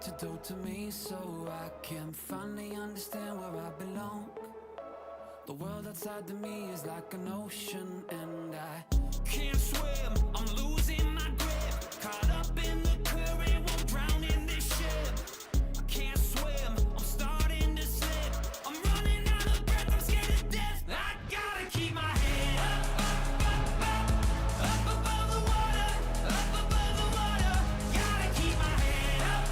to do to me so I can finally understand where I belong. The world outside of me is like an ocean and I can't swim, I'm losing my grip. Caught up in the current, won't drown in this ship. I can't swim, I'm starting to slip. I'm running out of breath, I'm scared to death. I gotta keep my head up above the water, up above the water. Gotta keep my head up.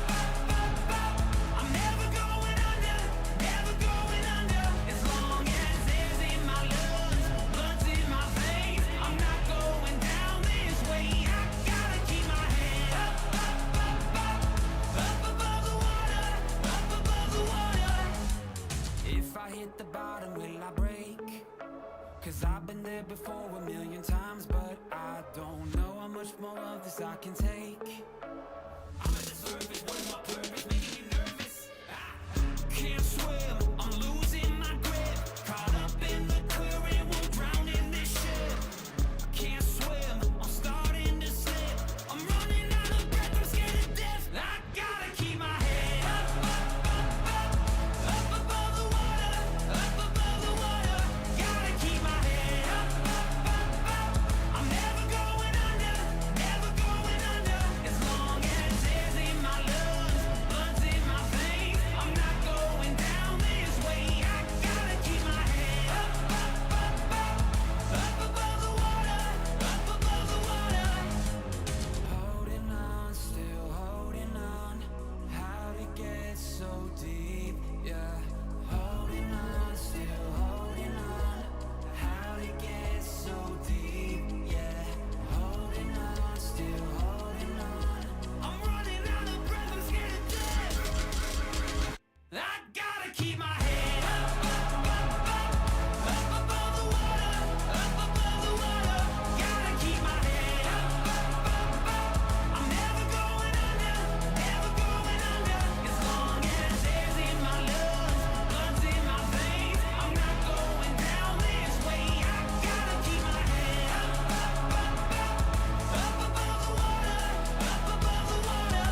I'm never going under, never going under. As long as air's in my lungs, blood's in my veins, I'm not going down this way. I gotta keep my head up above the water, up above the water. If I hit the bottom, will I break? Cause I've been there before a million times, but I don't know how much more of this I can take. I'm at the surface, what is my purpose? Making me nervous. Can't swim, I'm losing my grip. Caught up in the current, won't drown in this ship. I can't swim, I'm starting to slip. I'm running out of breath, I'm scared to death. I gotta keep my head up above the water, up above the water. Gotta keep my head up. I'm never going under, never going under. As long as air's in my lungs, blood's in my veins, I'm not going down this way. I gotta keep my head up above the water, up above the water. Holding on, still holding on. How'd it get so deep? Yeah. Holding on, still holding on. How'd it get so deep? Yeah. Holding on, still holding on. I'm running out of breath, I'm scared to death. I gotta keep my head up above the water, up above the water. Gotta keep my head up. I'm never going under, never going under. As long as air's in my lungs, blood's in my veins, I'm not going down this way. I gotta keep my head up above the water, up above the water.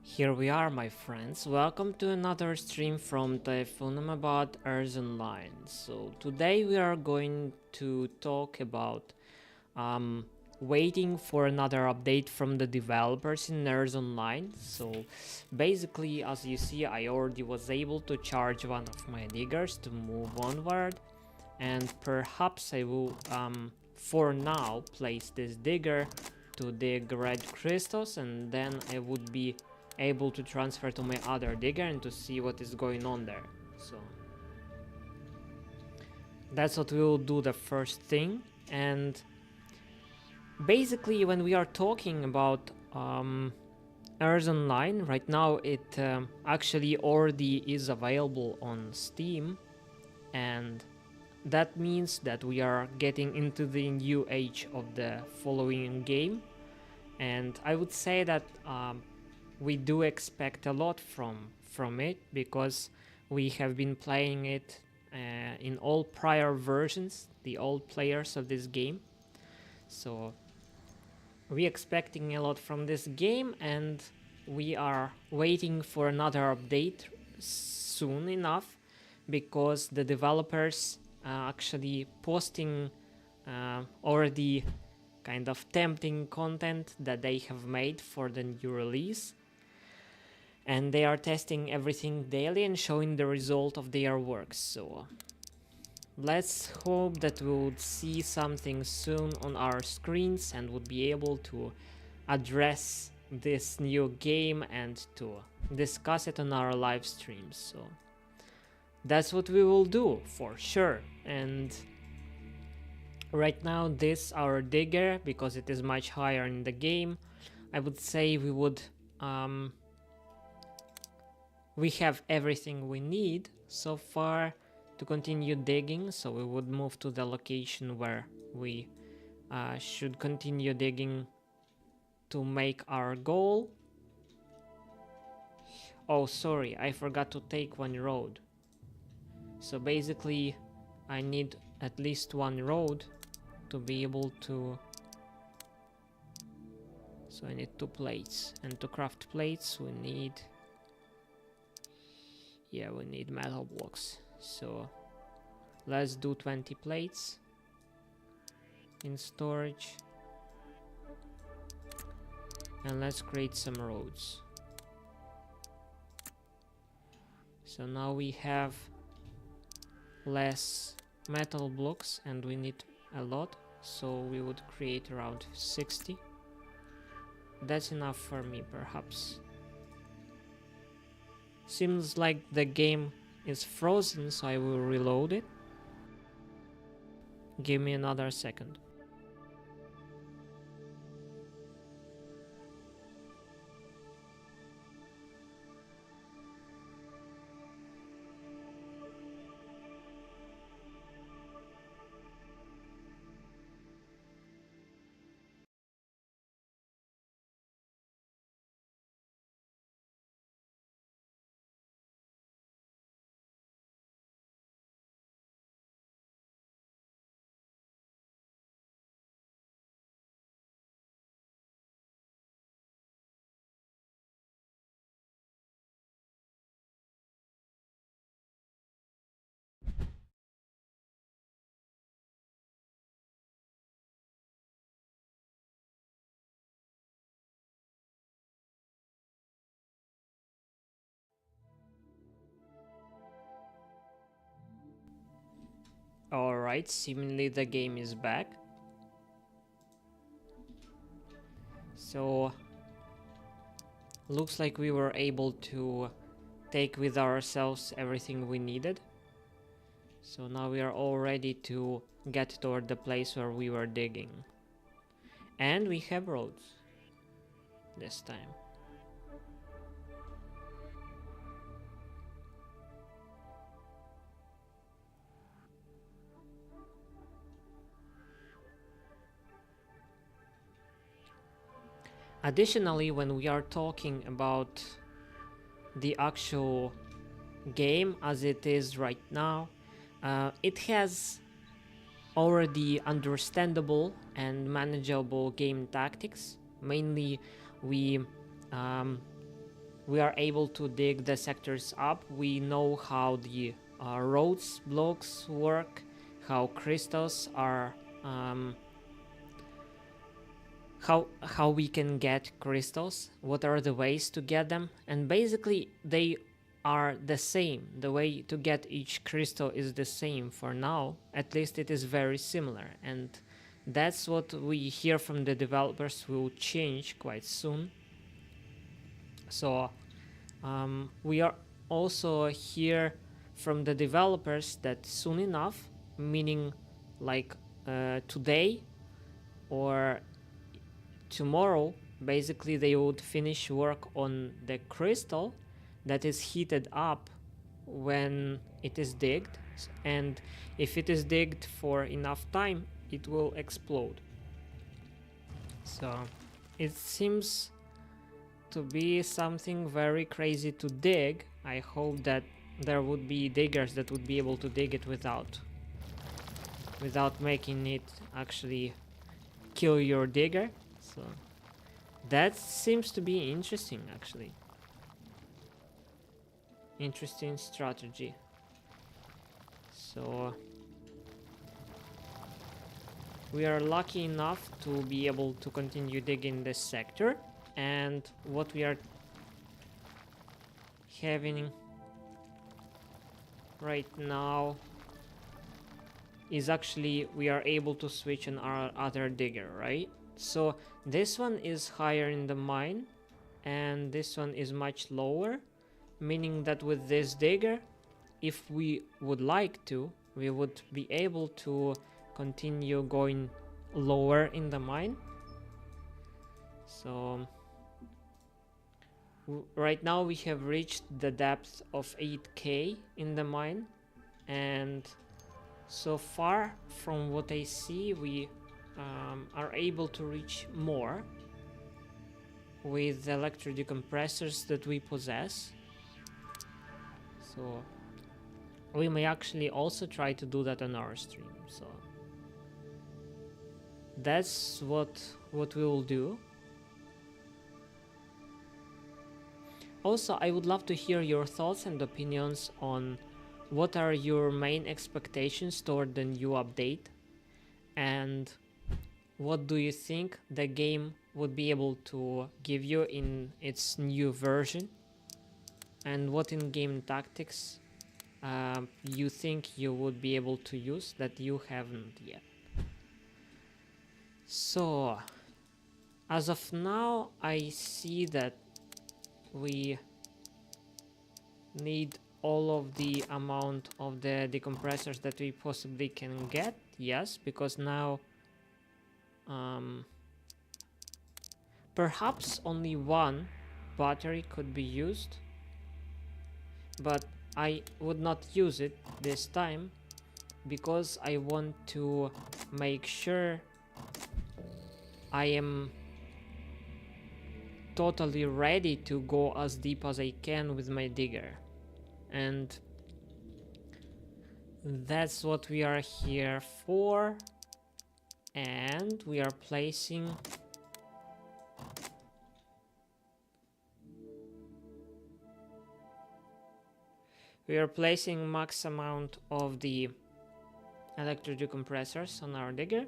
Here we are, my friends. Welcome to another stream from Typhoon about ERZ Online. So today we are going to talk about waiting for another update from the developers in ERZ Online. So basically, as you see, I already was able to charge one of my diggers to move onward, and perhaps I will for now place this digger to dig red crystals, and then I would be able to transfer to my other digger and to see what is going on there. So that's what we will do the first thing. And basically, when we are talking about ERZ Online, right now it actually already is available on Steam, and that means that we are getting into the new age of the following game. And I would say that we do expect a lot from it, because we have been playing it in all prior versions, the old players of this game. So we're expecting a lot from this game, and we are waiting for another update soon enough, because the developers actually posting already kind of tempting content that they have made for the new release, and they are testing everything daily and showing the result of their work. So let's hope that we would see something soon on our screens and would be able to address this new game and to discuss it on our live streams. So that's what we will do for sure. And right now, this our digger, because it is much higher in the game, I would say we would we have everything we need so far to continue digging. So we would move to the location where we should continue digging to make our goal. Oh, sorry, I forgot to take one road. So basically, I need at least one road to be able to... So I need 2 plates, and to craft plates we need... Yeah, we need metal blocks. So let's do 20 plates in storage. And let's create some roads. So now we have less metal blocks and we need a lot. So we would create around 60. That's enough for me, perhaps. Seems like the game is frozen, so I will reload it. Give me another second. Alright, seemingly the game is back. So, looks like we were able to take with ourselves everything we needed. So now we are all ready to get toward the place where we were digging. And we have roads this time. Additionally, when we are talking about the actual game as it is right now, it has already understandable and manageable game tactics. Mainly, we are able to dig the sectors up. We know how the roads blocks work, how crystals are... how we can get crystals, what are the ways to get them, and basically they are the same. The way to get each crystal is the same for now. At least it is very similar, and that's what we hear from the developers will change quite soon. So we are also hear from the developers that soon enough, meaning like today or tomorrow, basically they would finish work on the crystal that is heated up when it is digged, and if it is digged for enough time it will explode. So it seems to be something very crazy to dig. I hope that there would be diggers that would be able to dig it without making it actually kill your digger. So that seems to be interesting, actually. Interesting strategy. So we are lucky enough to be able to continue digging this sector, and what we are having right now is actually we are able to switch on our other digger, right? So this one is higher in the mine and this one is much lower, meaning that with this digger, if we would like to, we would be able to continue going lower in the mine. So right now we have reached the depth of 8k in the mine, and So far from what I see, we are able to reach more with the electrodecompressors that we possess. So we may actually also try to do that on our stream. So that's what we will do. Also, I would love to hear your thoughts and opinions on what are your main expectations toward the new update, and what do you think the game would be able to give you in its new version, and what in-game tactics you think you would be able to use that you haven't yet. So, as of now, I see that we need all of the amount of the decompressors that we possibly can get. Yes, because now perhaps only one battery could be used, but I would not use it this time because I want to make sure I am totally ready to go as deep as I can with my digger, and that's what we are here for. And we are placing max amount of the electrodecompressors on our digger,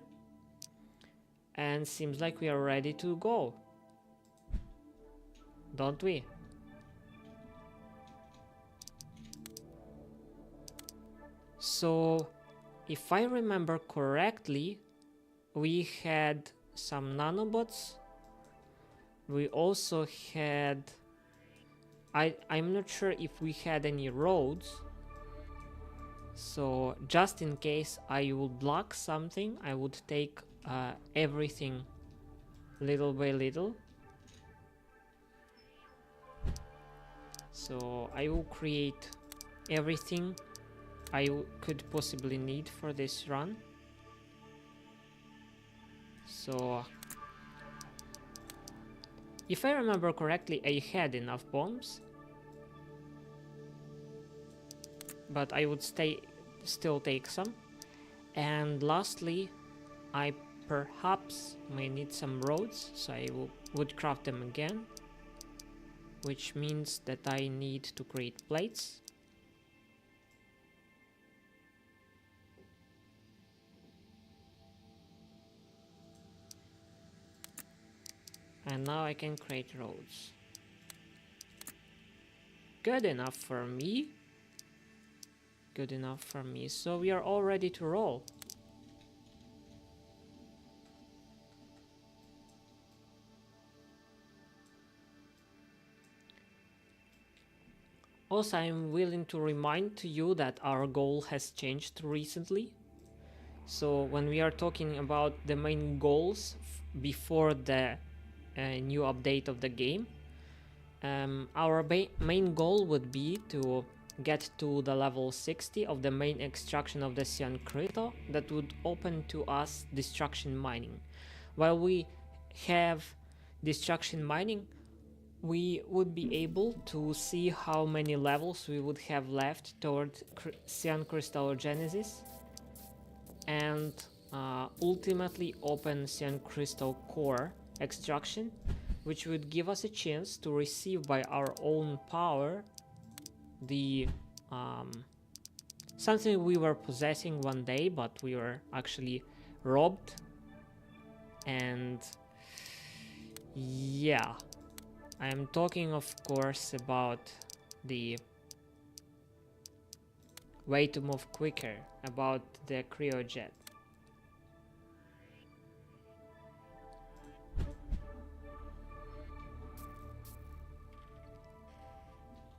and seems like we are ready to go, don't we? So if I remember correctly, we had some nanobots. We also had, I'm not sure if we had any roads. So just in case I would block something, I would take everything little by little. So I will create everything I could possibly need for this run. So if I remember correctly, I had enough bombs, but I would still take some. And lastly, I perhaps may need some roads, so I would craft them again, which means that I need to create plates. And now I can create roads. Good enough for me. Good enough for me. So we are all ready to roll. Also, I'm willing to remind to you that our goal has changed recently. So when we are talking about the main goals before the new update of the game, our main goal would be to get to the level 60 of the main extraction of the cyan crystal that would open to us destruction mining. While we have destruction mining, we would be able to see how many levels we would have left toward cyan crystallogenesis, and ultimately open cyan crystal core extraction, which would give us a chance to receive by our own power the something we were possessing one day, but we were actually robbed. And yeah, I am talking of course about the way to move quicker, about the cryojet.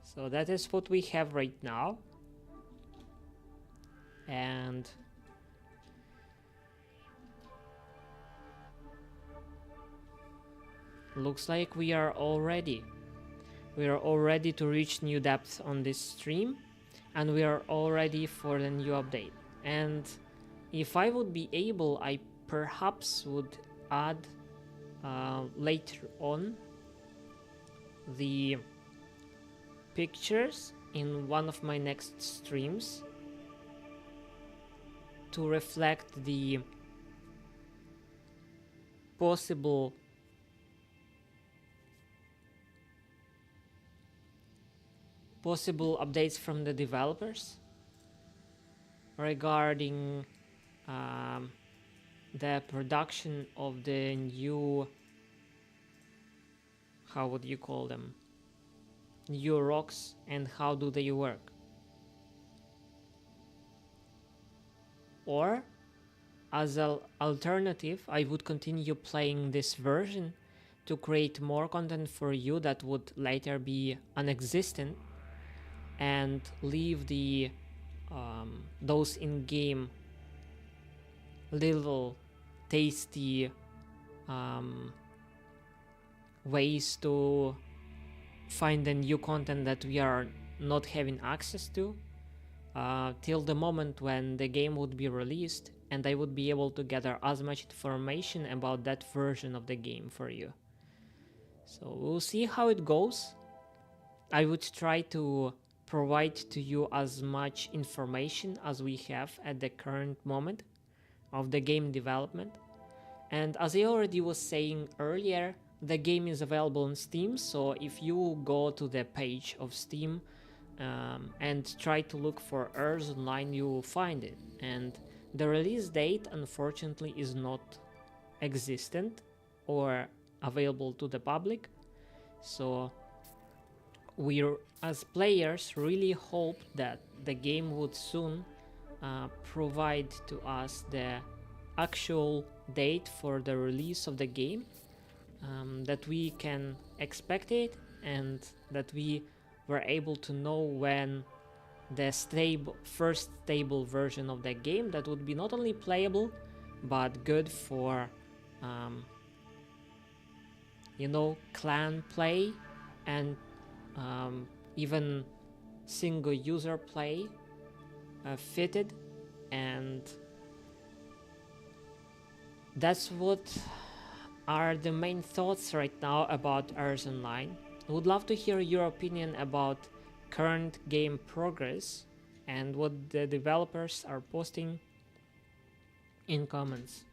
So that is what we have right now, and looks like we are all ready. We are all ready to reach new depths on this stream, and we are all ready for the new update. And if I would be able, I perhaps would add later on the pictures in one of my next streams to reflect the possible updates from the developers regarding the production of the new, how would you call them, new rocks, and how do they work. Or as an alternative, I would continue playing this version to create more content for you that would later be unexistent, and leave the those in-game little tasty ways to find the new content that we are not having access to till the moment when the game would be released, and I would be able to gather as much information about that version of the game for you. So we'll see how it goes. I would try to provide to you as much information as we have at the current moment of the game development. And as I already was saying earlier, the game is available on Steam, so if you go to the page of Steam and try to look for ERZ Online, you will find it. And the release date, unfortunately, is not existent or available to the public. So we, as players, really hope that the game would soon provide to us the actual date for the release of the game, that we can expect it, and that we were able to know when the first stable version of the game that would be not only playable but good for clan play and even single user play fitted. And that's what are the main thoughts right now about ERZ Online. I would love to hear your opinion about current game progress and what the developers are posting in comments.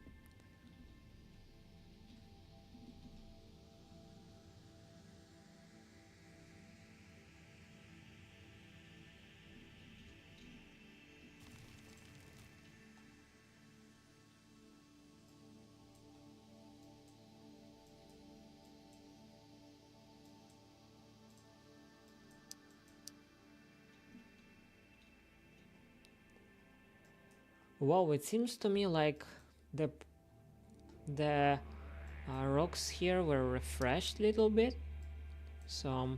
Wow, it seems to me like the rocks here were refreshed a little bit. So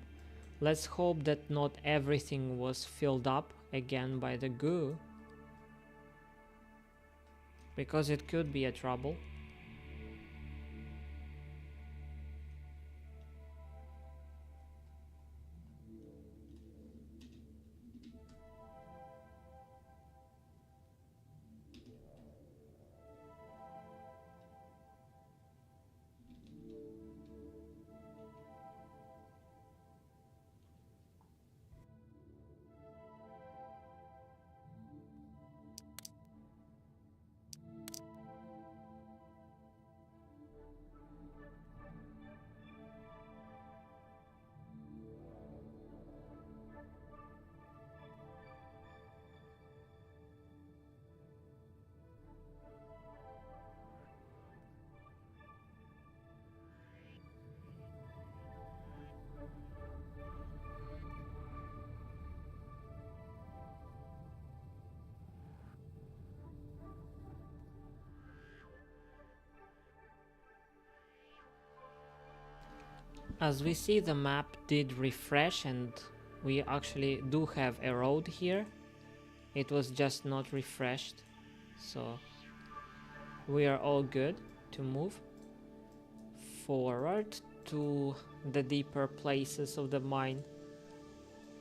let's hope that not everything was filled up again by the goo, because it could be a trouble. As we see, the map did refresh and we actually do have a road here. It was just not refreshed, so we are all good to move forward to the deeper places of the mine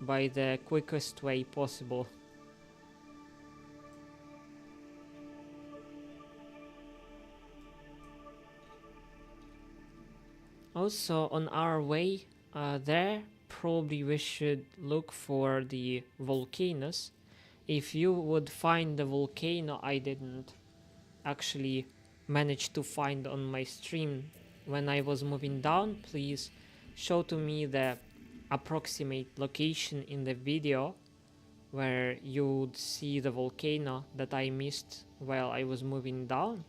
by the quickest way possible. Also, on our way there, probably we should look for the volcanoes. If you would find the volcano I didn't actually manage to find on my stream when I was moving down, please show to me the approximate location in the video where you would see the volcano that I missed while I was moving down.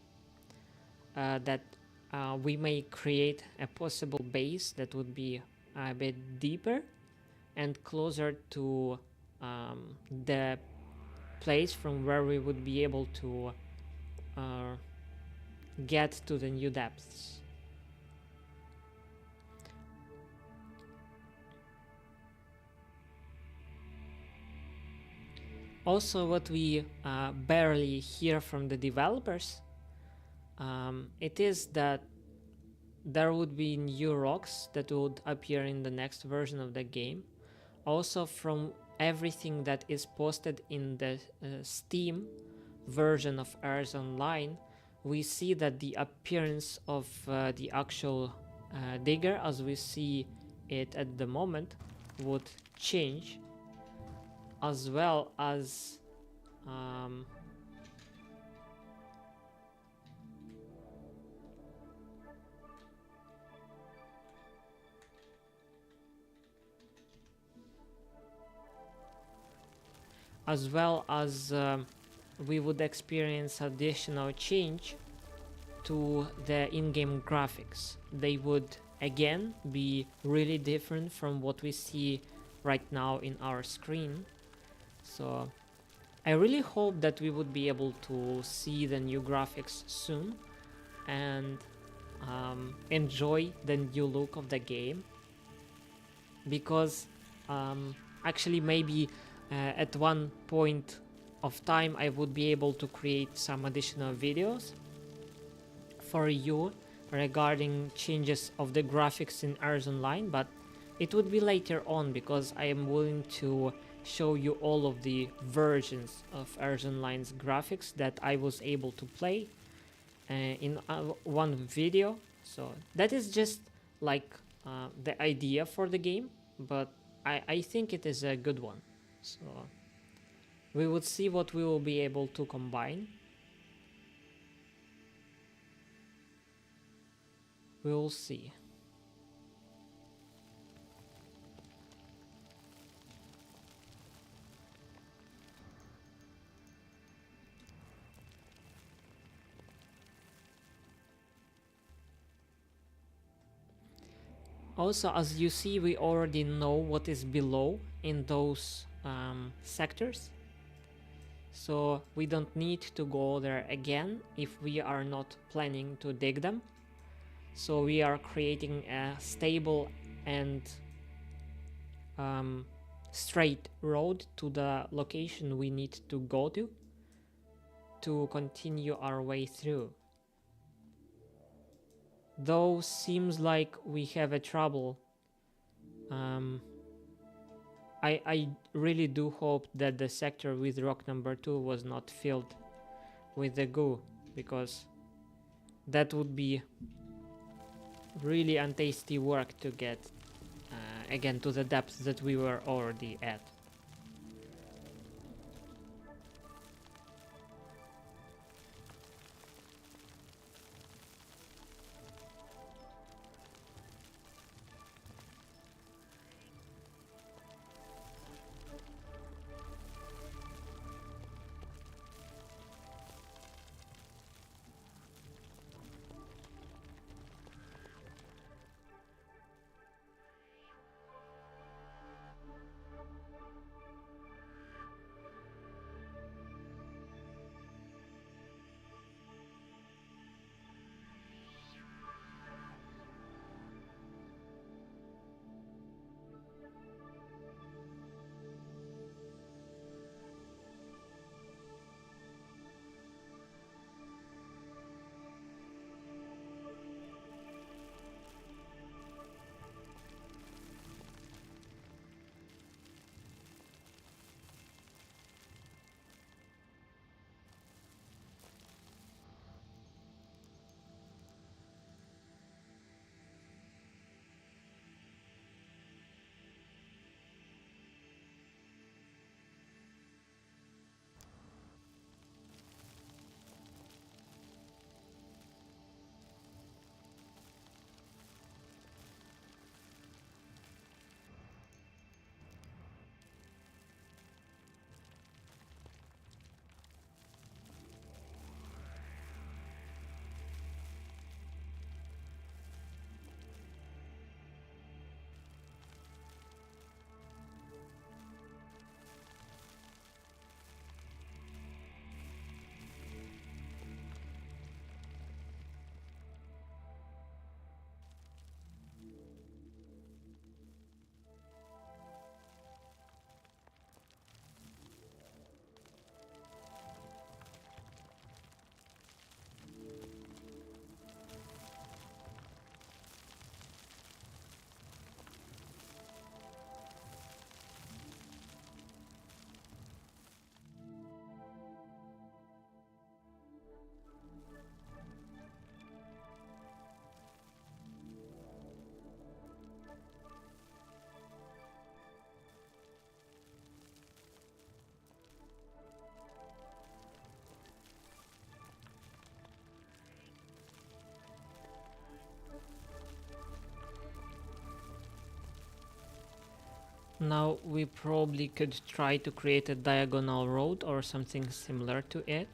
That we may create a possible base that would be a bit deeper and closer to the place from where we would be able to get to the new depths. Also, what we barely hear from the developers, it is that there would be new rocks that would appear in the next version of the game. Also, from everything that is posted in the Steam version of ERZ Online, we see that the appearance of the actual digger as we see it at the moment would change, as well as we would experience additional change to the in-game graphics. They would again be really different from what we see right now in our screen. So I really hope that we would be able to see the new graphics soon and enjoy the new look of the game, because actually maybe at one point of time I would be able to create some additional videos for you regarding changes of the graphics in ERZ Online, but it would be later on, because I am willing to show you all of the versions of ERZ Online's graphics that I was able to play in one video. So that is just like the idea for the game, but I think it is a good one. So we would see what we will be able to combine. We will see. Also, as you see, we already know what is below in those sectors. So we don't need to go there again if we are not planning to dig them. So we are creating a stable and straight road to the location we need to go to continue our way through. Though seems like we have a trouble. I really do hope that the sector with rock number 2 was not filled with the goo, because that would be really untasty work to get again to the depths that we were already at. Now we probably could try to create a diagonal road or something similar to it.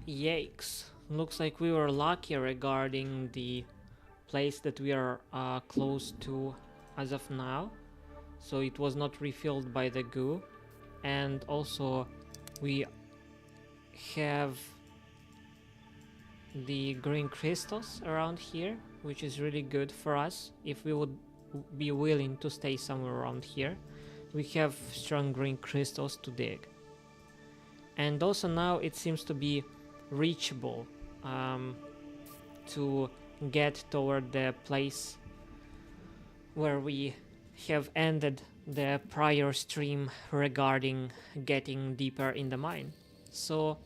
Yikes. Looks like we were lucky regarding the place that we are close to as of now. So it was not refilled by the goo. And also we have the green crystals around here, which is really good for us if we would be willing to stay somewhere around here. We have strong green crystals to dig. And also now it seems to be reachable to get toward the place where we have ended the prior stream regarding getting deeper in the mine. So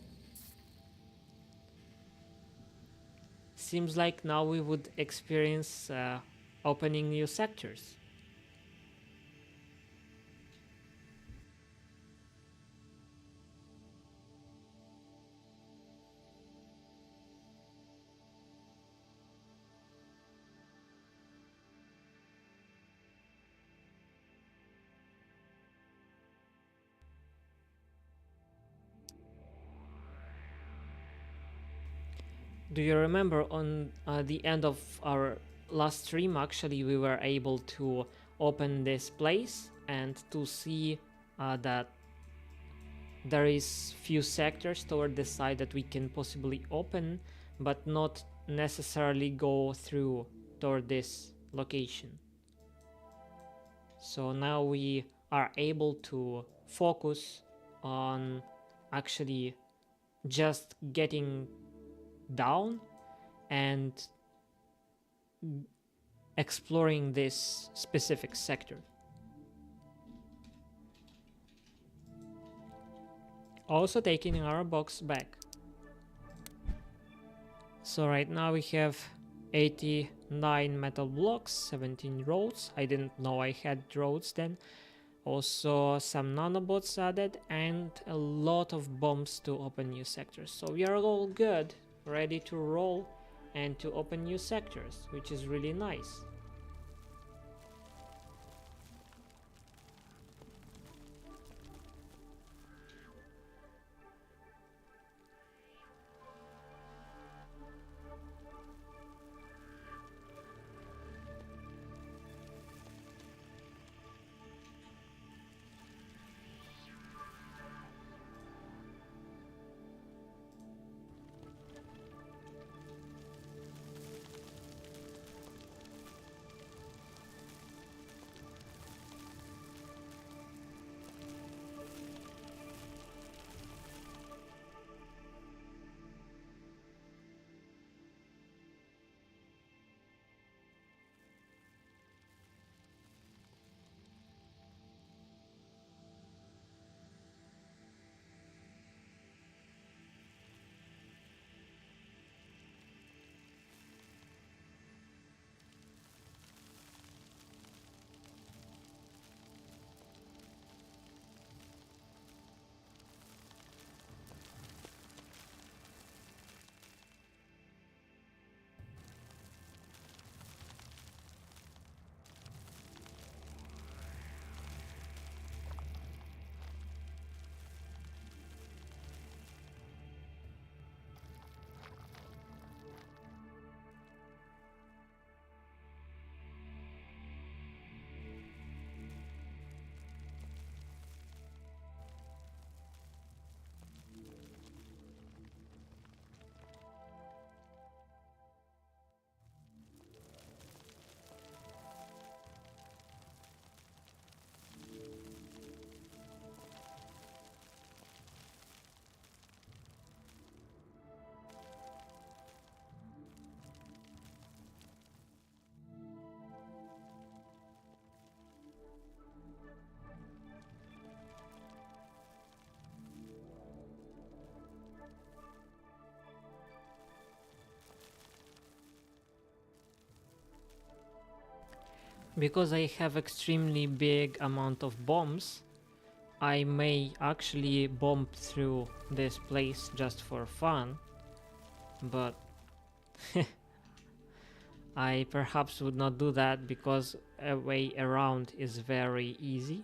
seems like now we would experience opening new sectors. Do you remember on the end of our last stream, actually, we were able to open this place and to see that there is few sectors toward the side that we can possibly open, but not necessarily go through toward this location. So now we are able to focus on actually just getting down and exploring this specific sector. Also taking our box back. So right now we have 89 metal blocks, 17 roads. I didn't know I had roads then. Also some nanobots added and a lot of bombs to open new sectors. So we are all good, ready to roll and to open new sectors, which is really nice. because I have extremely big amount of bombs, I may actually bomb through this place just for fun, but I perhaps would not do that because a way around is very easy.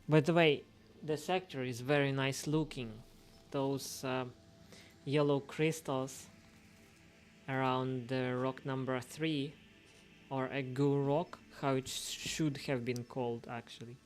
By the way, the sector is very nice looking. Those yellow crystals around the rock number 3, or a goo rock, how it should have been called actually.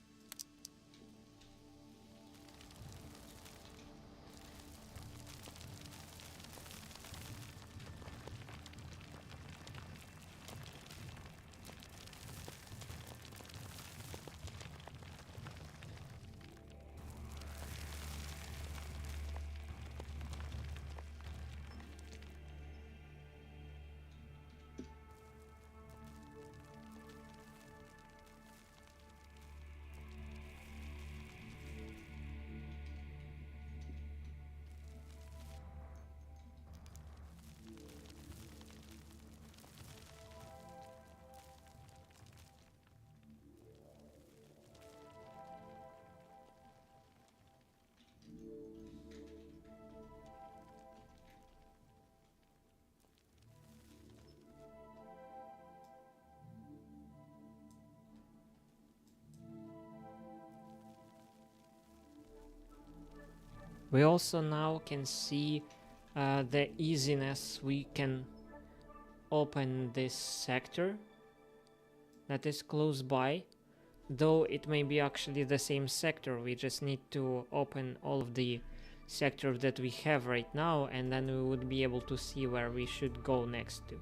We also now can see the easiness we can open this sector that is close by, though it may be actually the same sector. We just need to open all of the sectors that we have right now, and then we would be able to see where we should go next to.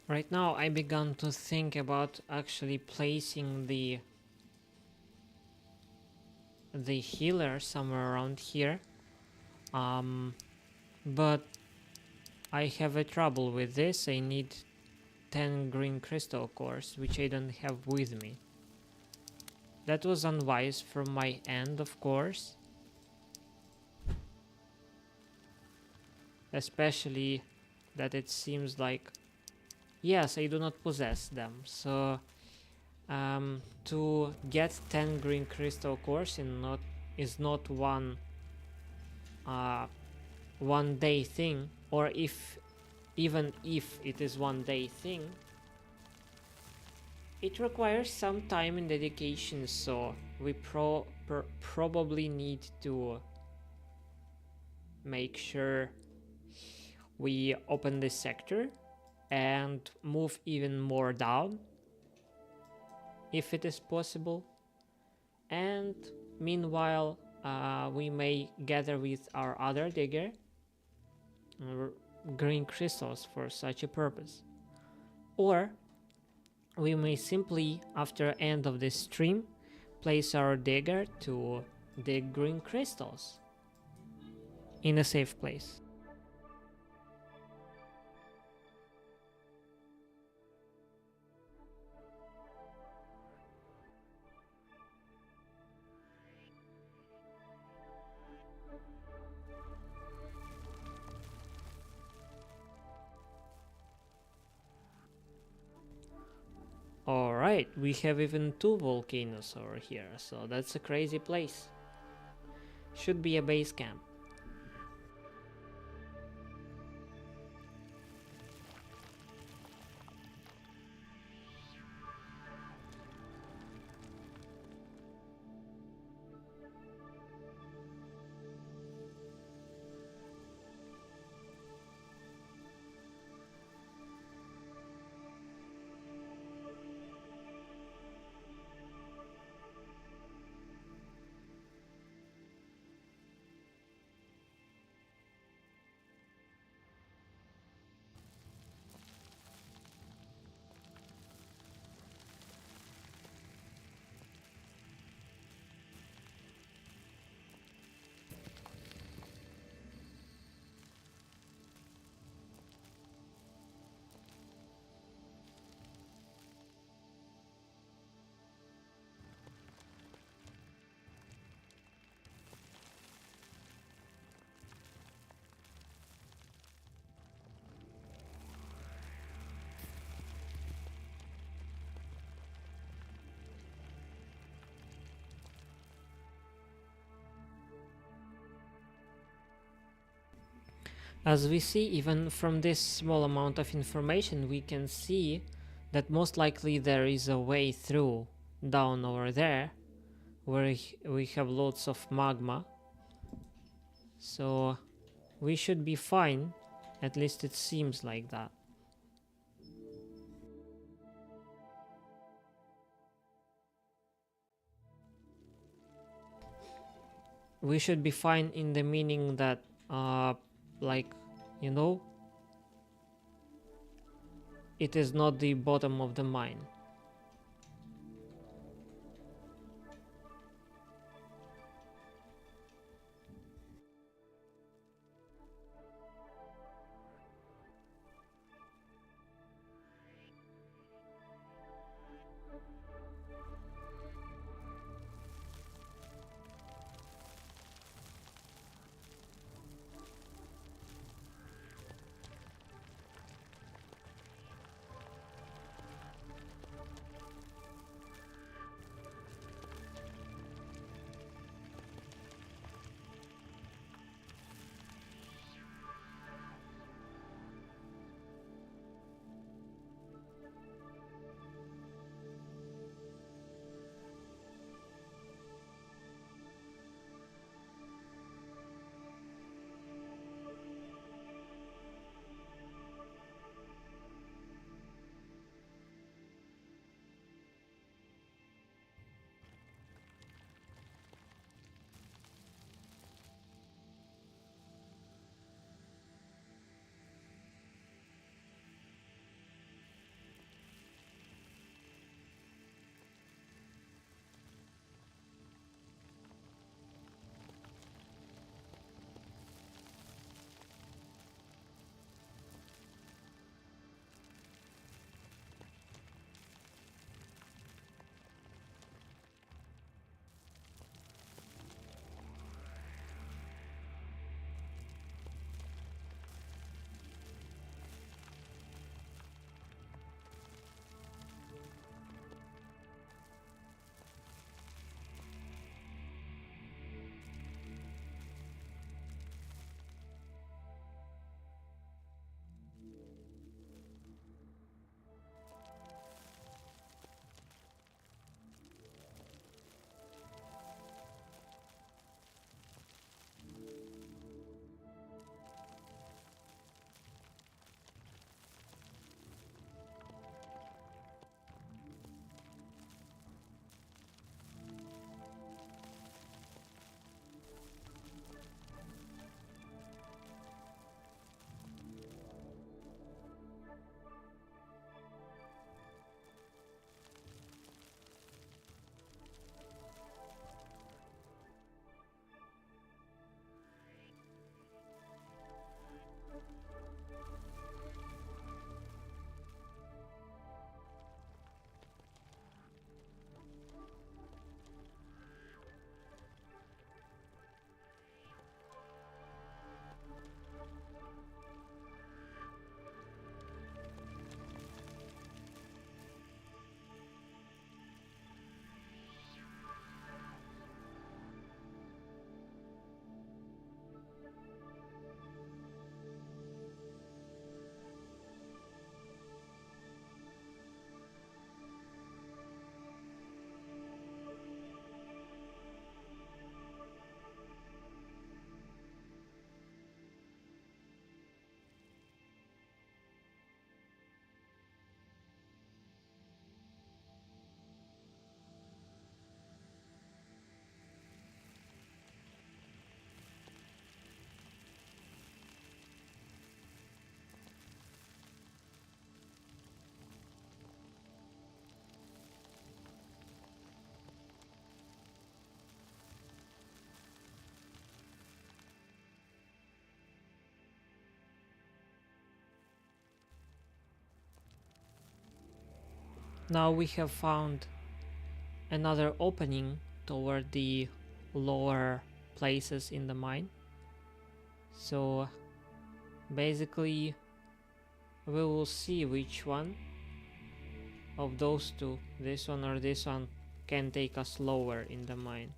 Right now I began to think about actually placing the healer somewhere around here, but I have a trouble with this. I need 10 green crystal cores, which I don't have with me. That was unwise from my end, of course, especially that it seems like, yes, I do not possess them, so to get 10 green crystal cores is not one day thing, or even if it is one day thing, it requires some time and dedication, so we probably need to make sure we open this sector and move even more down if it is possible, and meanwhile we may gather with our other digger green crystals for such a purpose, or we may simply, after end of this stream, place our digger to dig green crystals in a safe place. Right, we have even 2 volcanoes over here, so that's a crazy place. Should be a base camp. As we see, even from this small amount of information, we can see that most likely there is a way through down over there where we have lots of magma. So we should be fine, at least it seems like that. We should be fine in the meaning that like, you know, it is not the bottom of the mine. Now we have found another opening toward the lower places in the mine. So basically we will see which one of those two, this one or this one, can take us lower in the mine.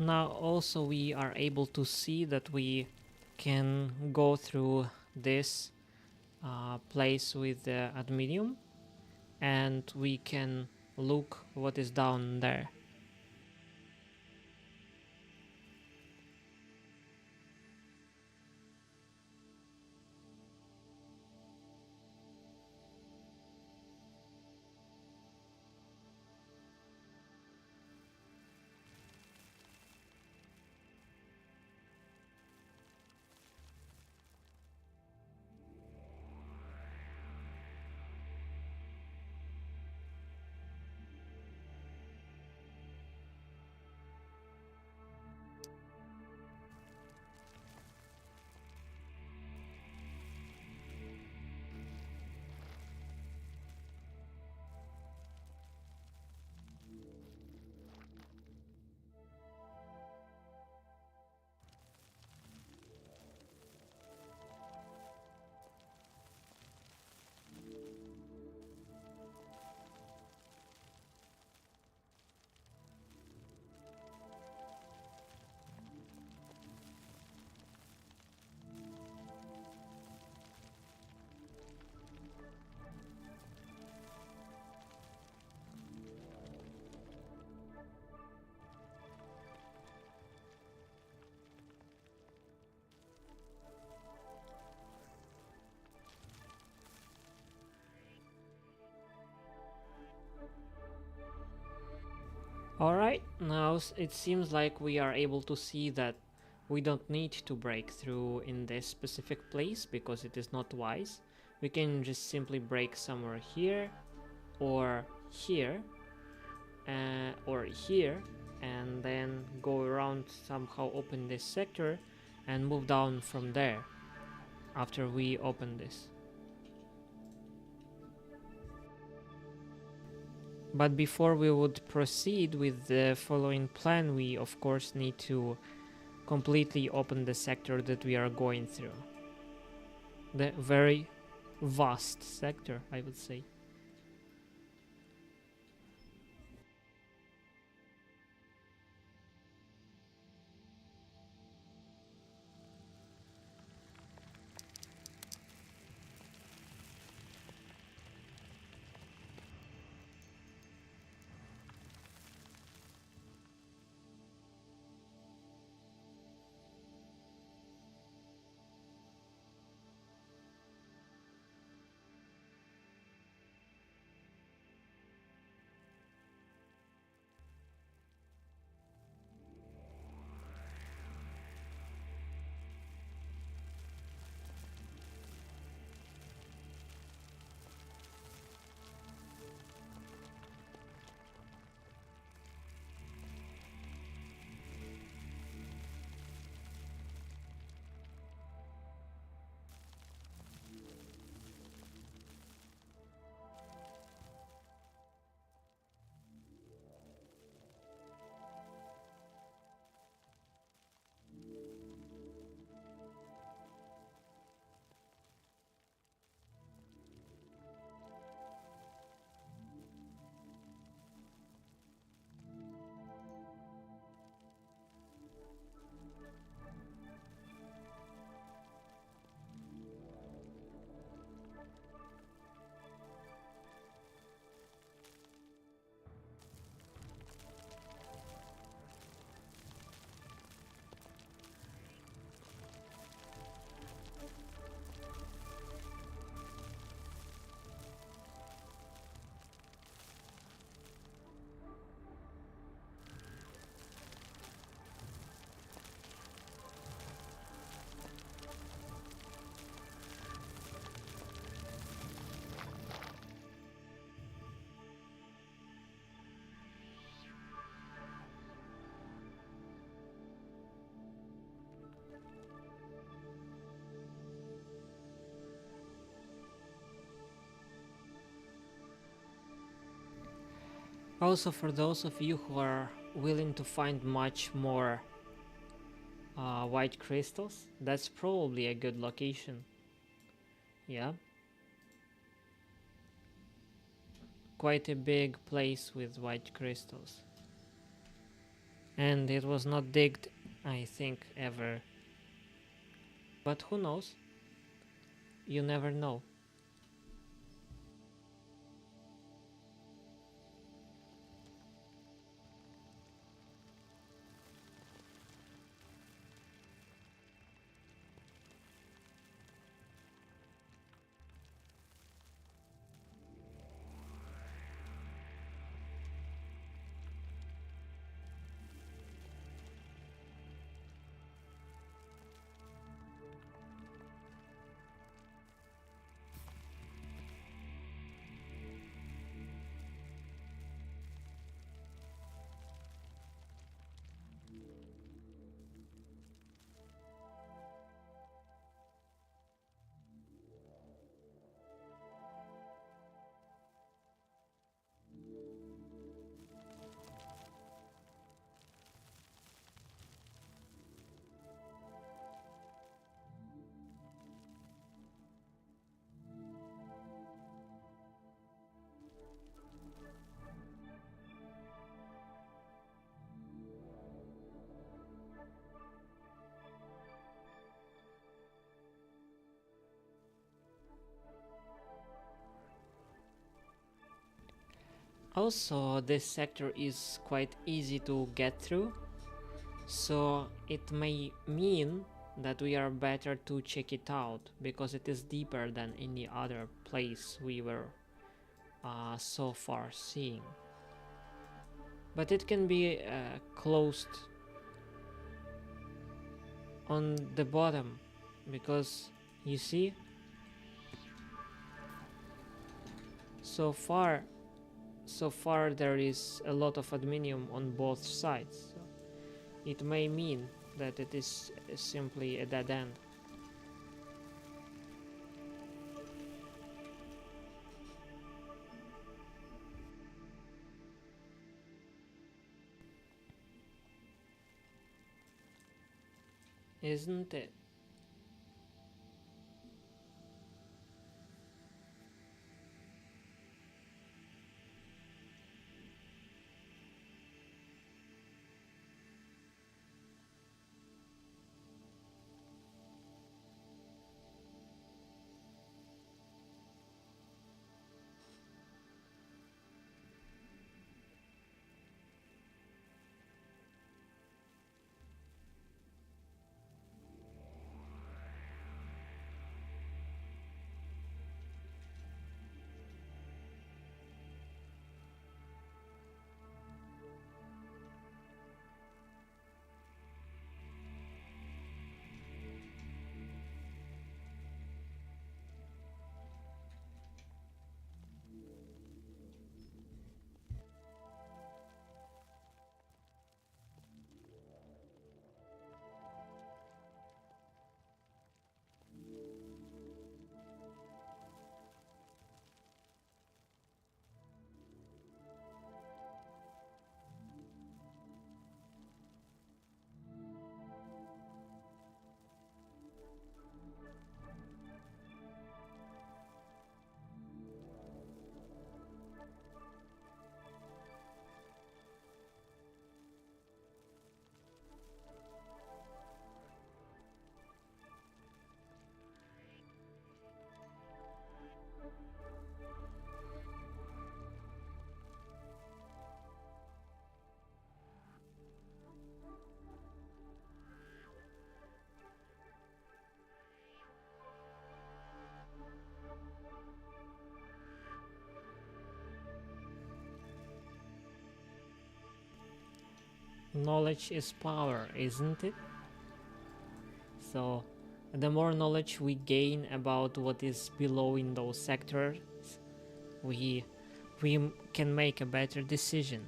Now also we are able to see that we can go through this place with the adminium, and we can look what is down there. Alright, now it seems like we are able to see that we don't need to break through in this specific place because it is not wise. We can just simply break somewhere here or here or here, and then go around, somehow open this sector and move down from there after we open this. But before we would proceed with the following plan, we of course need to completely open the sector that we are going through. The very vast sector, I would say. Also, for those of you who are willing to find much more white crystals, that's probably a good location. Yeah, quite a big place with white crystals. And it was not digged, I think, ever. But who knows? You never know. Also, this sector is quite easy to get through, so it may mean that we are better to check it out because it is deeper than any other place we were so far seeing. But it can be closed on the bottom because you see, so far there is a lot of adminium on both sides. So it may mean that it is simply a dead end. Isn't it? Knowledge is power, isn't it? So the more knowledge we gain about what is below in those sectors, we can make a better decision.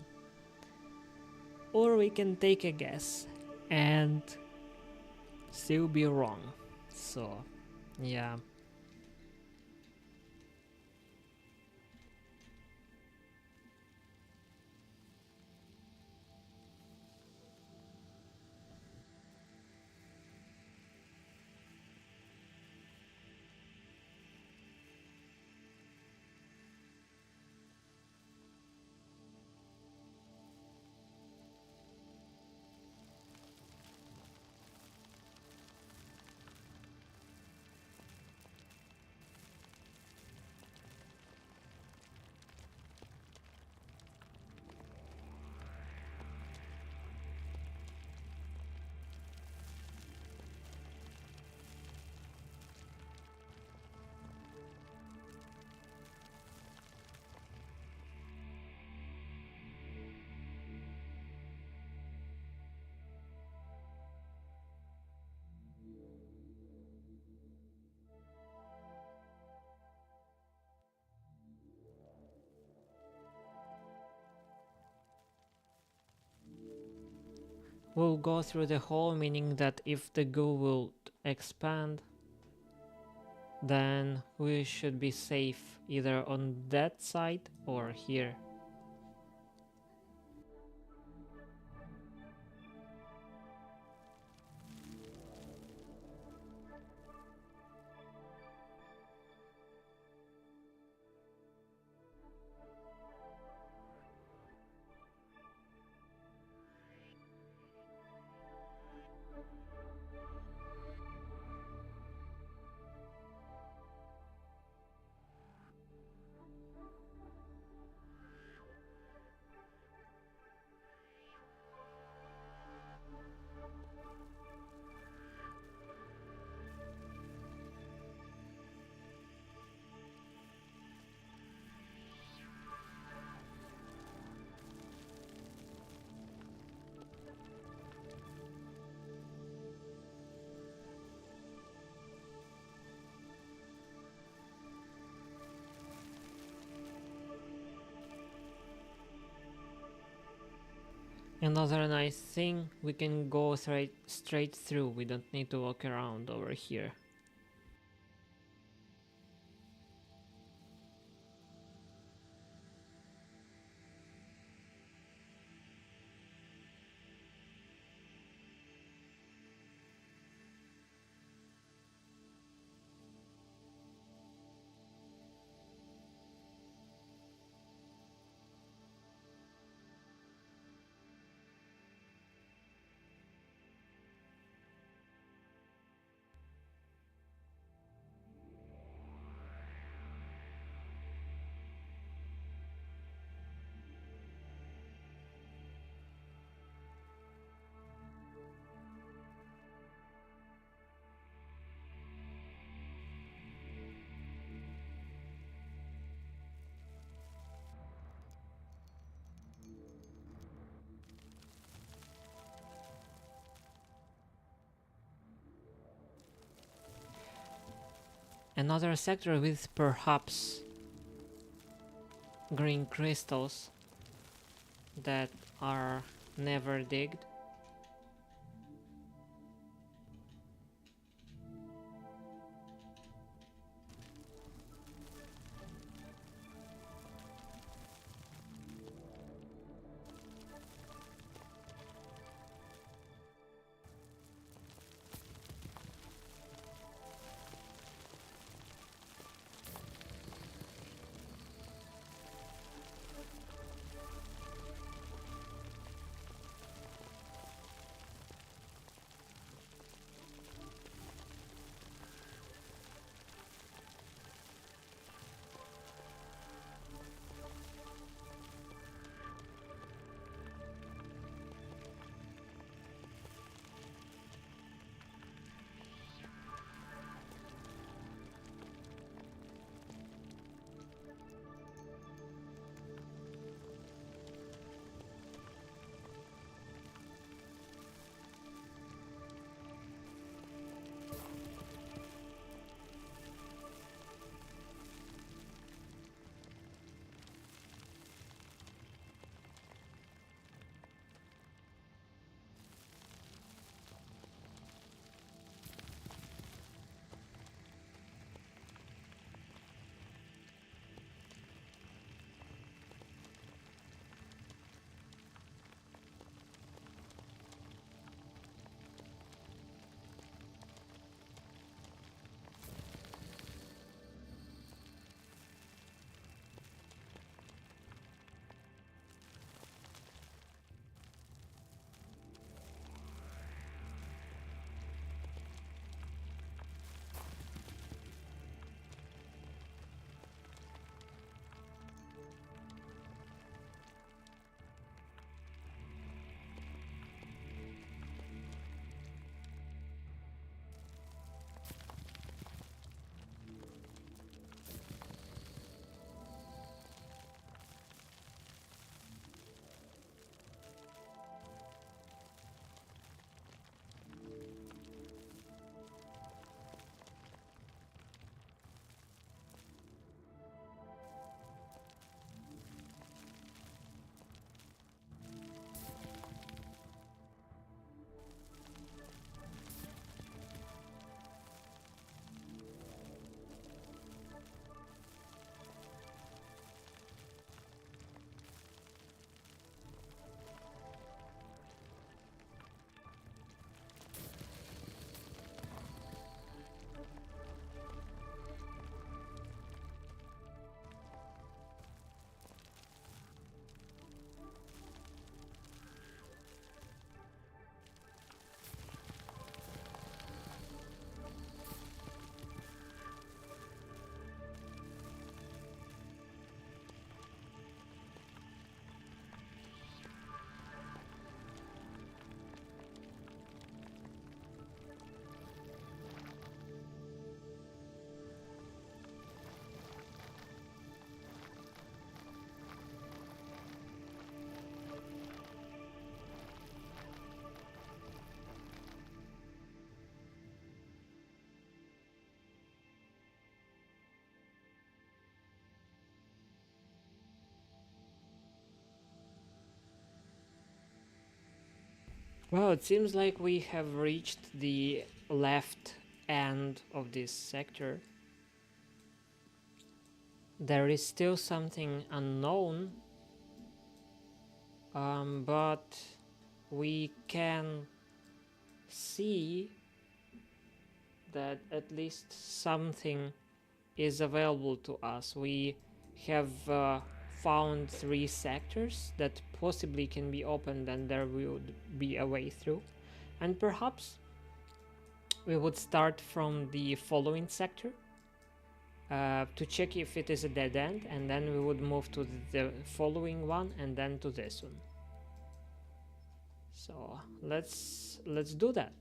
Or we can take a guess and still be wrong. So, yeah. will go through the hole, meaning that if the goo will expand, then we should be safe either on that side or here. Another nice thing, we can go straight through, we don't need to walk around over here. Another sector with perhaps green crystals that are never digged. Well, it seems like we have reached the left end of this sector. There is still something unknown, but we can see that at least something is available to us. We have found 3 sectors that possibly can be opened, and there would be a way through. And perhaps we would start from the following sector to check if it is a dead end, and then we would move to the following one, and then to this one. So let's do that.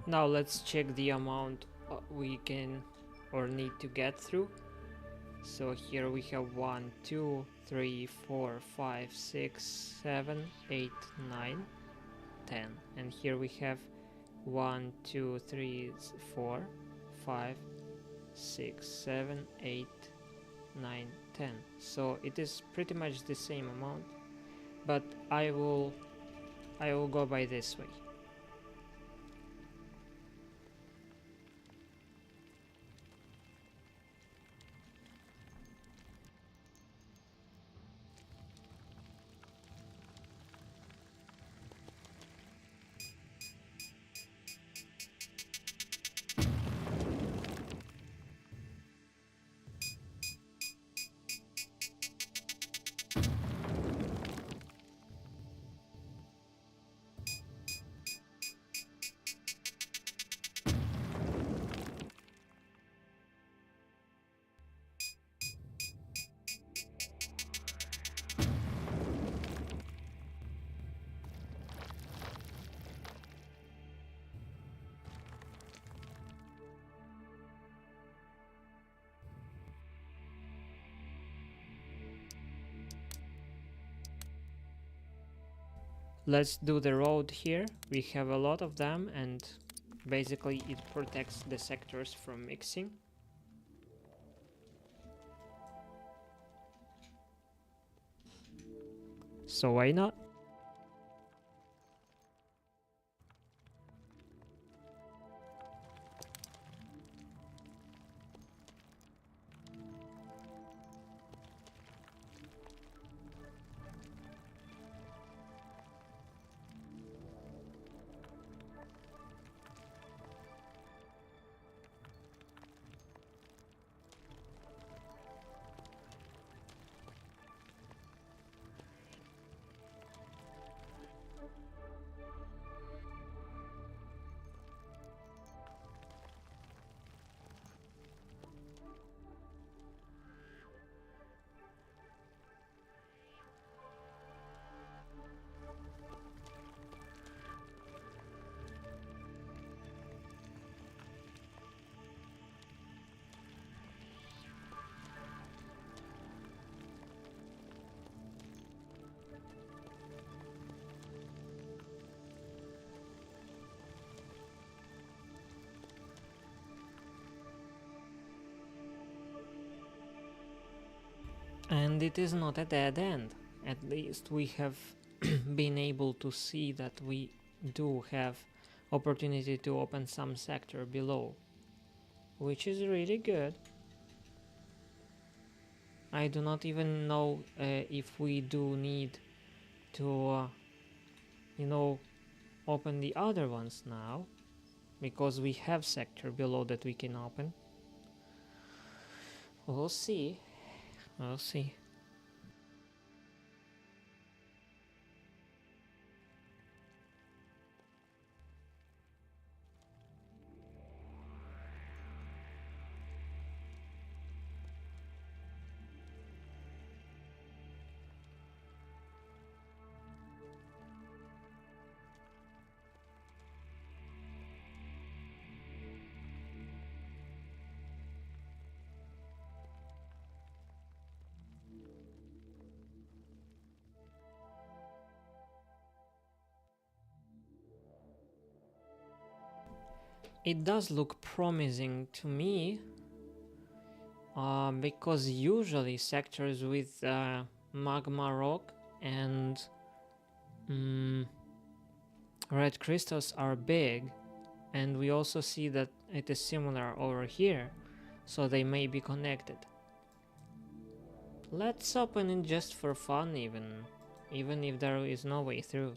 Now let's check the amount we can or need to get through. So here we have 1, 2, 3, 4, 5, 6, 7, 8, 9, 10. And here we have 1, 2, 3, 4, 5, 6, 7, 8, 9, 10. So it is pretty much the same amount, but I will go by this way. Let's do the road here. We have a lot of them, and basically it protects the sectors from mixing. So why not? And it is not a dead end. At least we have been able to see that we do have opportunity to open some sector below, which is really good. I do not even know if we do need to open the other ones now, because we have sector below that we can open. We'll see. We'll see. It does look promising to me, because usually sectors with magma rock and red crystals are big, and we also see that it is similar over here, so they may be connected. Let's open it just for fun, even if there is no way through.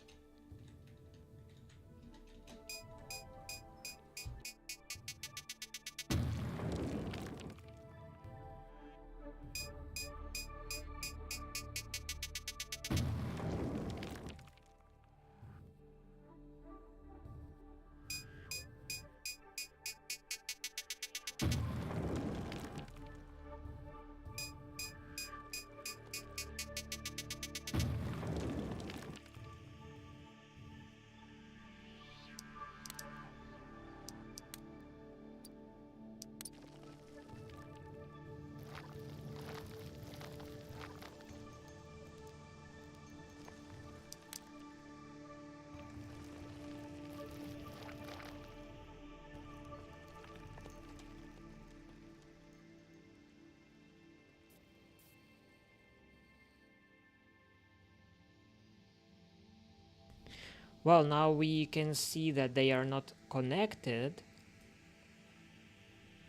Well, now we can see that they are not connected,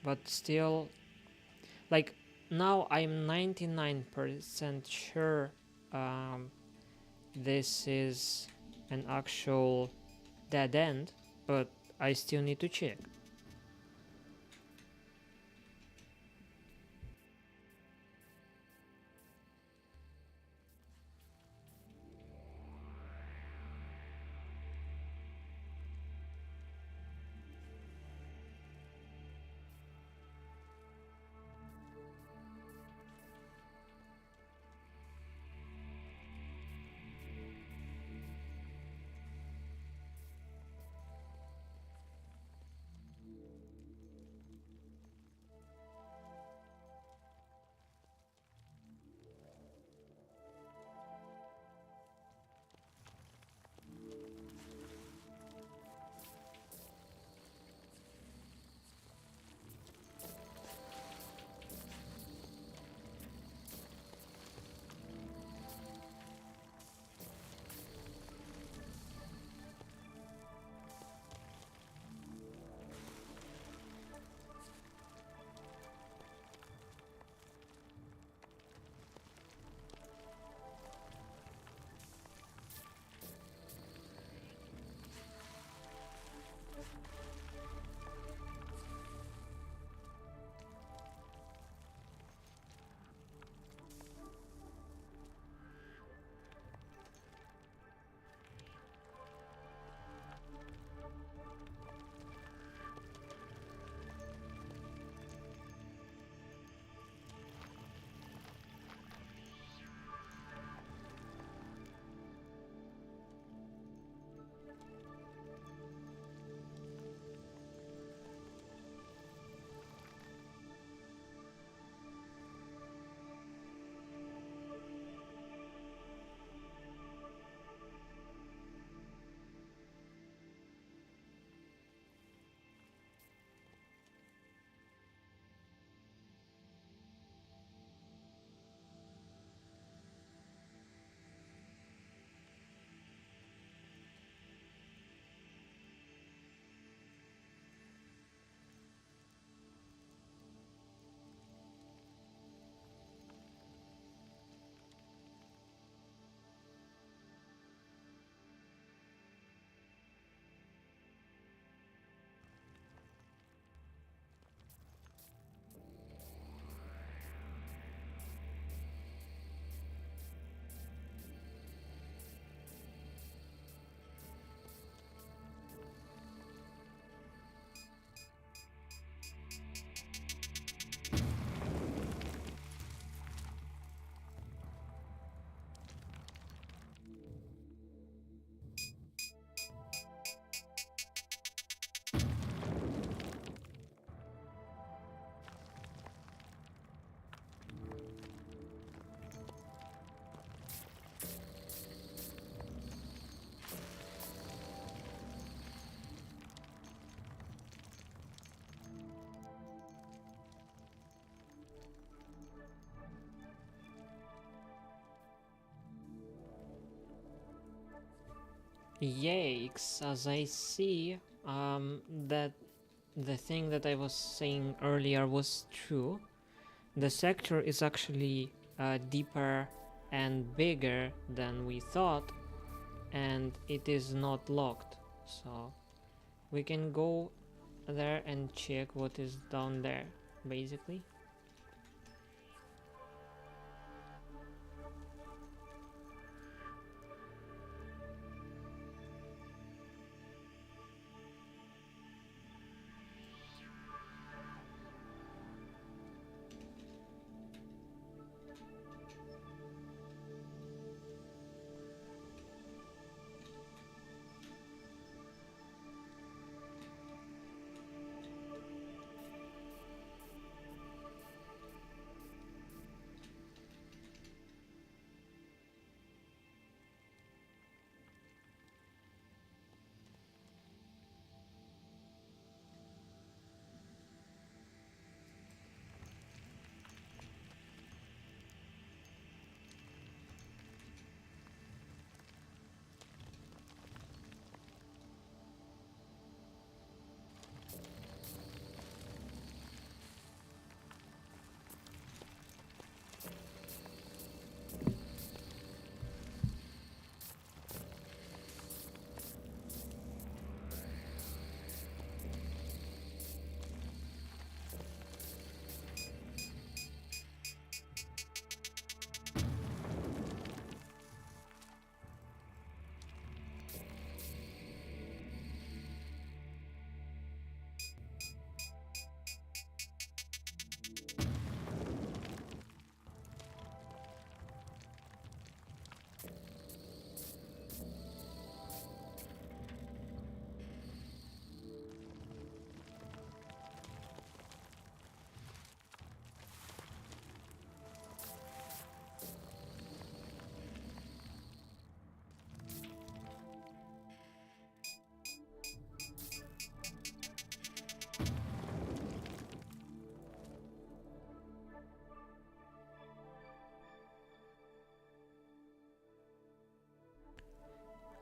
but still, like, now I'm 99% sure this is an actual dead end, but I still need to check. Yikes, as I see, that the thing that I was saying earlier was true. The sector is actually deeper and bigger than we thought, and it is not locked. So we can go there and check what is down there, basically.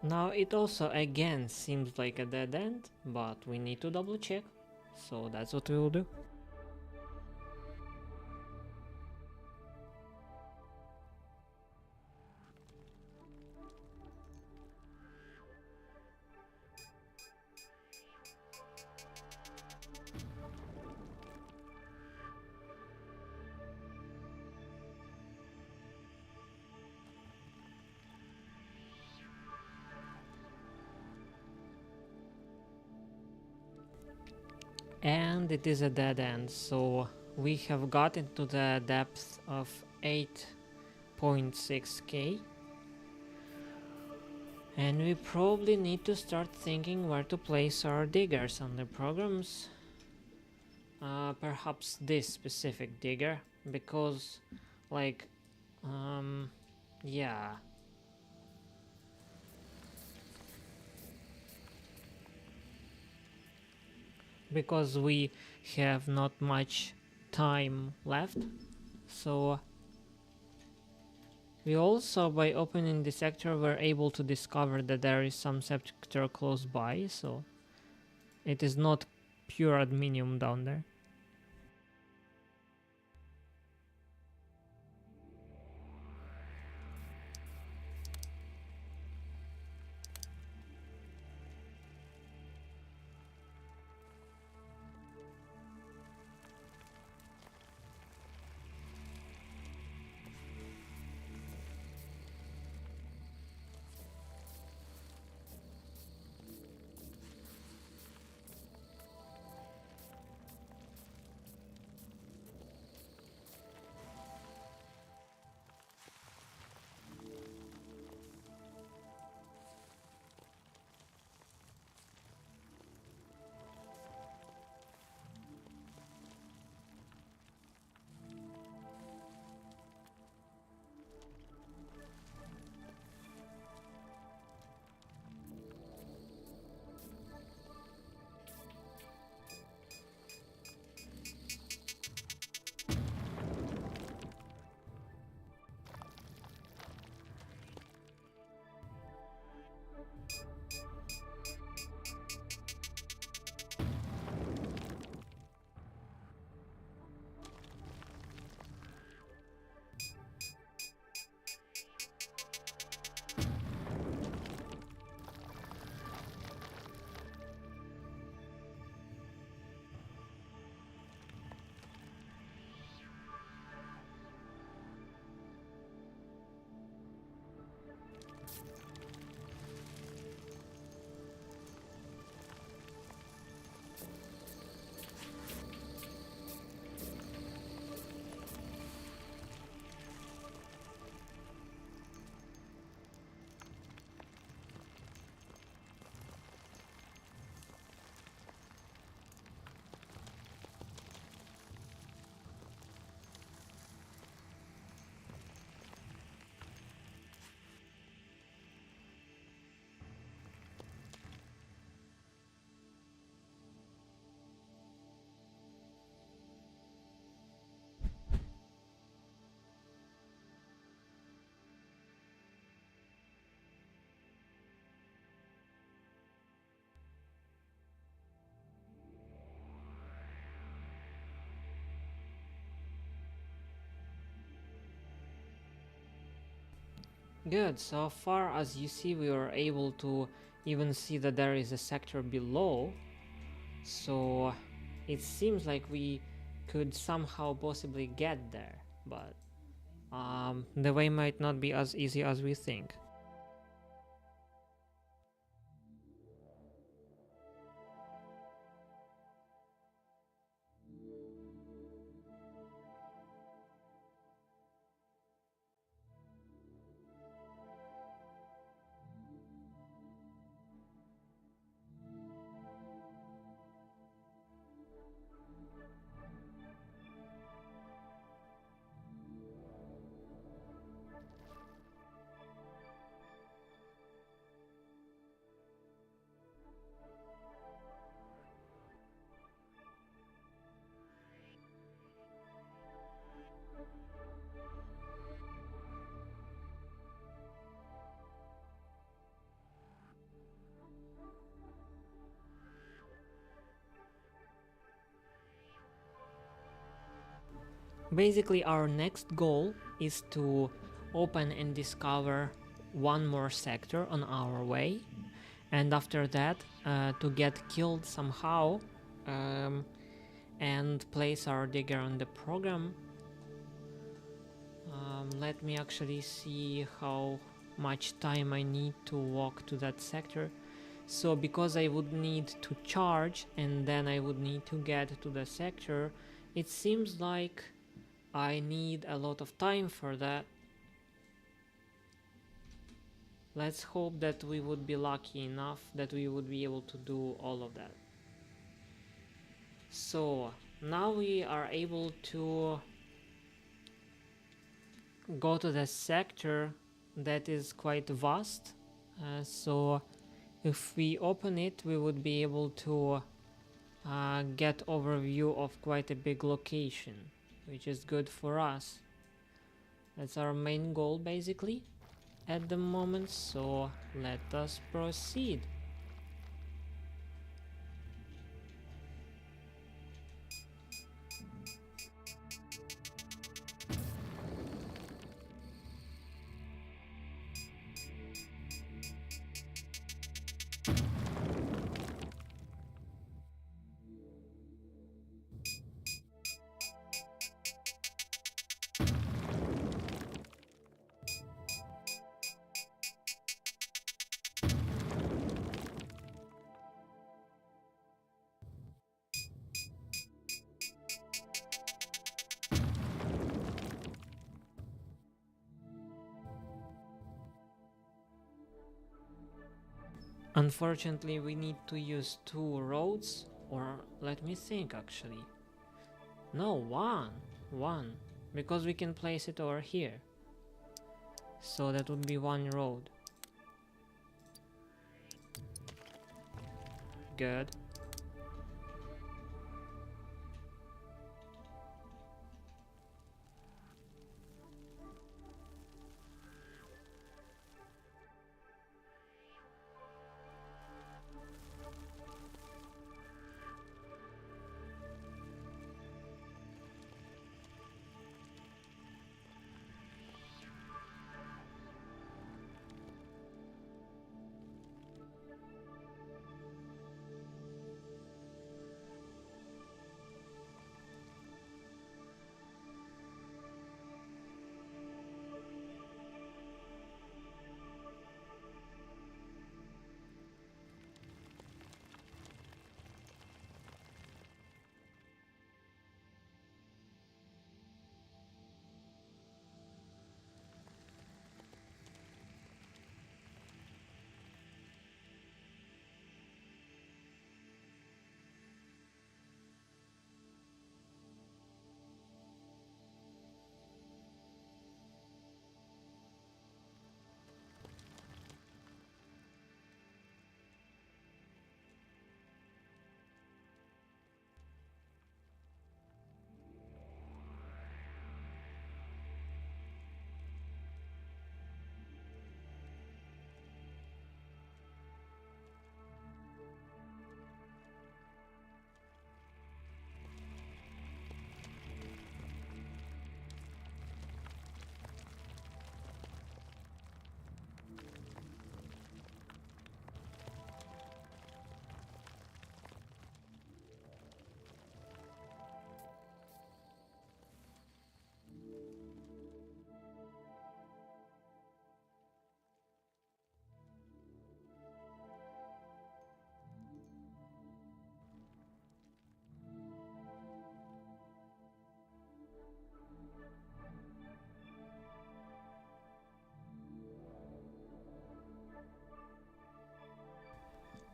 Now it also again seems like a dead end, but we need to double check, so that's what we will do. And it is a dead end, so we have got into the depth of 8.6k, and we probably need to start thinking where to place our diggers on the programs. Perhaps this specific digger, because like yeah, because we have not much time left. So we also, by opening the sector, were able to discover that there is some sector close by, so it is not pure adminium down there. Good, so far as you see we were able to even see that there is a sector below, so it seems like we could somehow possibly get there, but the way might not be as easy as we think. Basically, our next goal is to open and discover one more sector on our way, and after that to get killed somehow and place our digger on the program. Let me actually see how much time I need to walk to that sector. So because I would need to charge and then I would need to get to the sector, it seems like I need a lot of time for that. Let's hope that we would be lucky enough that we would be able to do all of that. So now we are able to go to the sector that is quite vast. So if we open it, we would be able to get overview of quite a big location, which is good for us. That's our main goal basically at the moment, so let us proceed. Unfortunately, we need to use 2 roads, or let me think actually. No, one, because we can place it over here. So that would be 1 road. Good.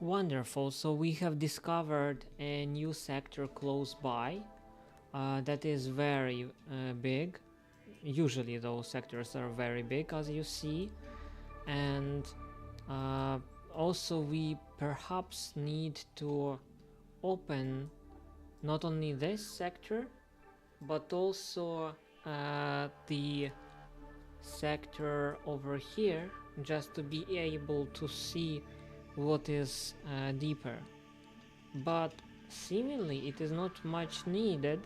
Wonderful, so we have discovered a new sector close by that is very big. Usually those sectors are very big, as you see, and also we perhaps need to open not only this sector but also the sector over here, just to be able to see what is deeper. But seemingly it is not much needed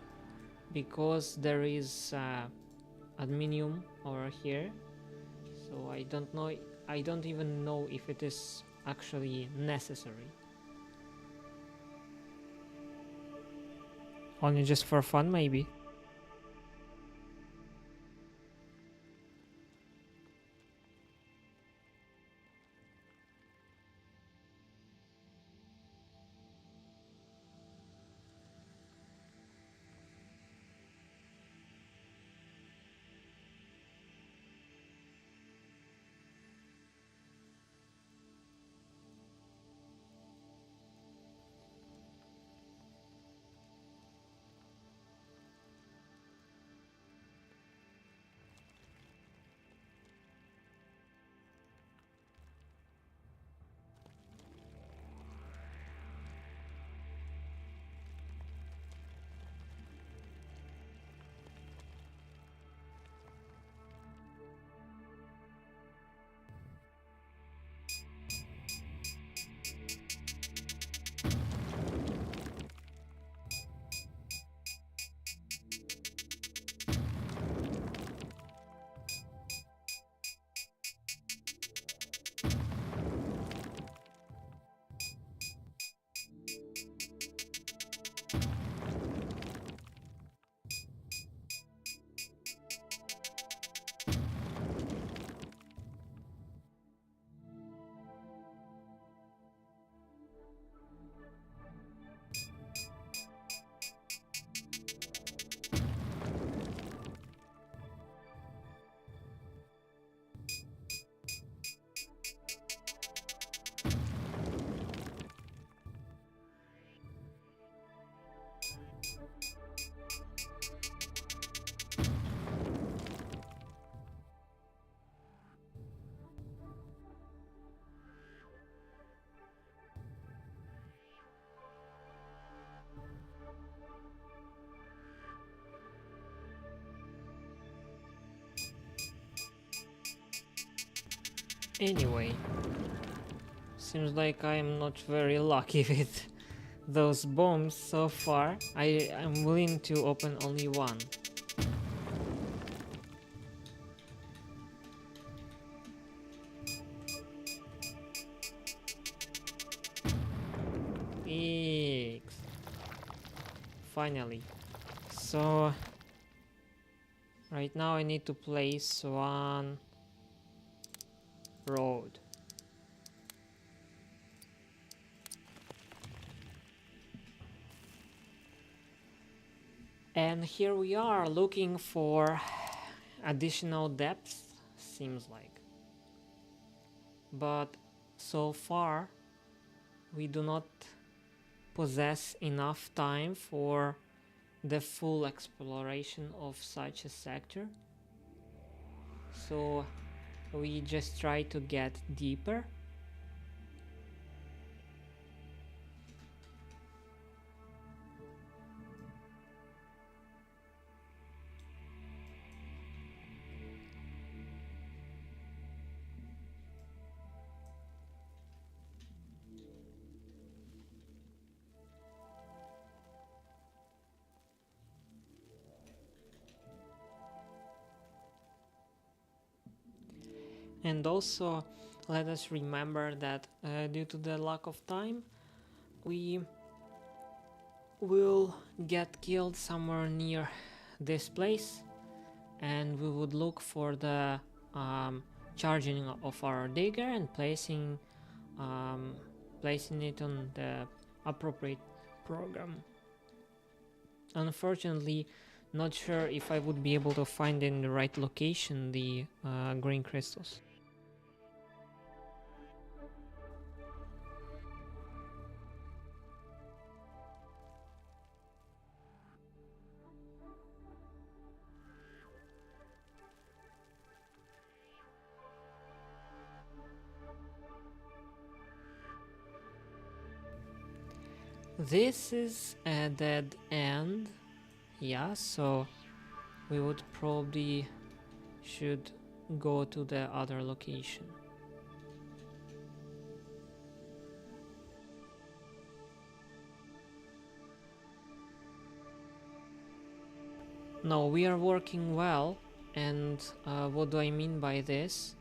because there is aluminium over here, so I don't even know if it is actually necessary. Only just for fun, maybe. Anyway, seems like I am not very lucky with those bombs so far. I am willing to open only one. X. Finally. So right now I need to place one road. And here we are looking for additional depth, seems like. But so far we do not possess enough time for the full exploration of such a sector. So we just try to get deeper. And also let us remember that due to the lack of time, we will get killed somewhere near this place, and we would look for the charging of our digger and placing it on the appropriate program. Unfortunately, not sure if I would be able to find in the right location the green crystals. This is a dead end. Yeah, so we would probably should go to the other location. No, we are working well, and what do I mean by this?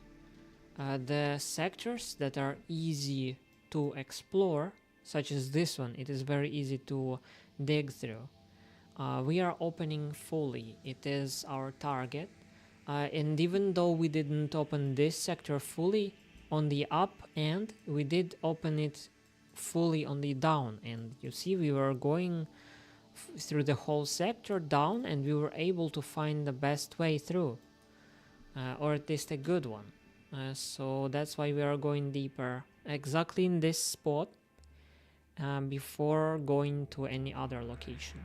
The sectors that are easy to explore, such as this one, it is very easy to dig through. We are opening fully, it is our target. And even though we didn't open this sector fully on the up end, we did open it fully on the down end. You see, we were going through the whole sector down, and we were able to find the best way through, or at least a good one. So that's why we are going deeper exactly in this spot before going to any other location.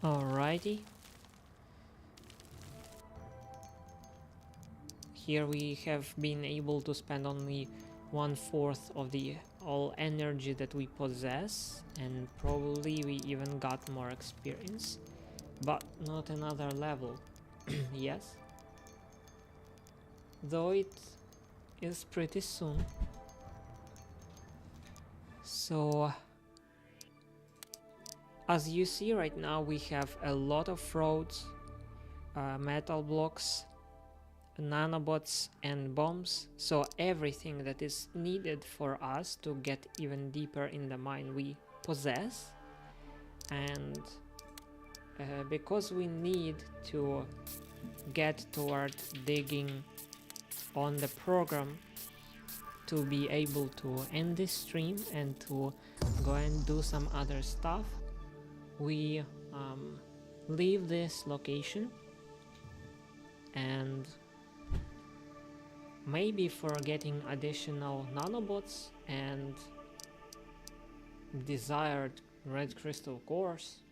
Alrighty. Here we have been able to spend only 1/4 of the all energy that we possess, and probably we even got more experience, but not another level. Yes, though it is pretty soon. So as you see right now, we have a lot of roads, metal blocks, nanobots and bombs, so everything that is needed for us to get even deeper in the mine we possess. And because we need to get toward digging on the program to be able to end this stream and to go and do some other stuff, we leave this location, and maybe for getting additional nanobots and desired red crystal cores,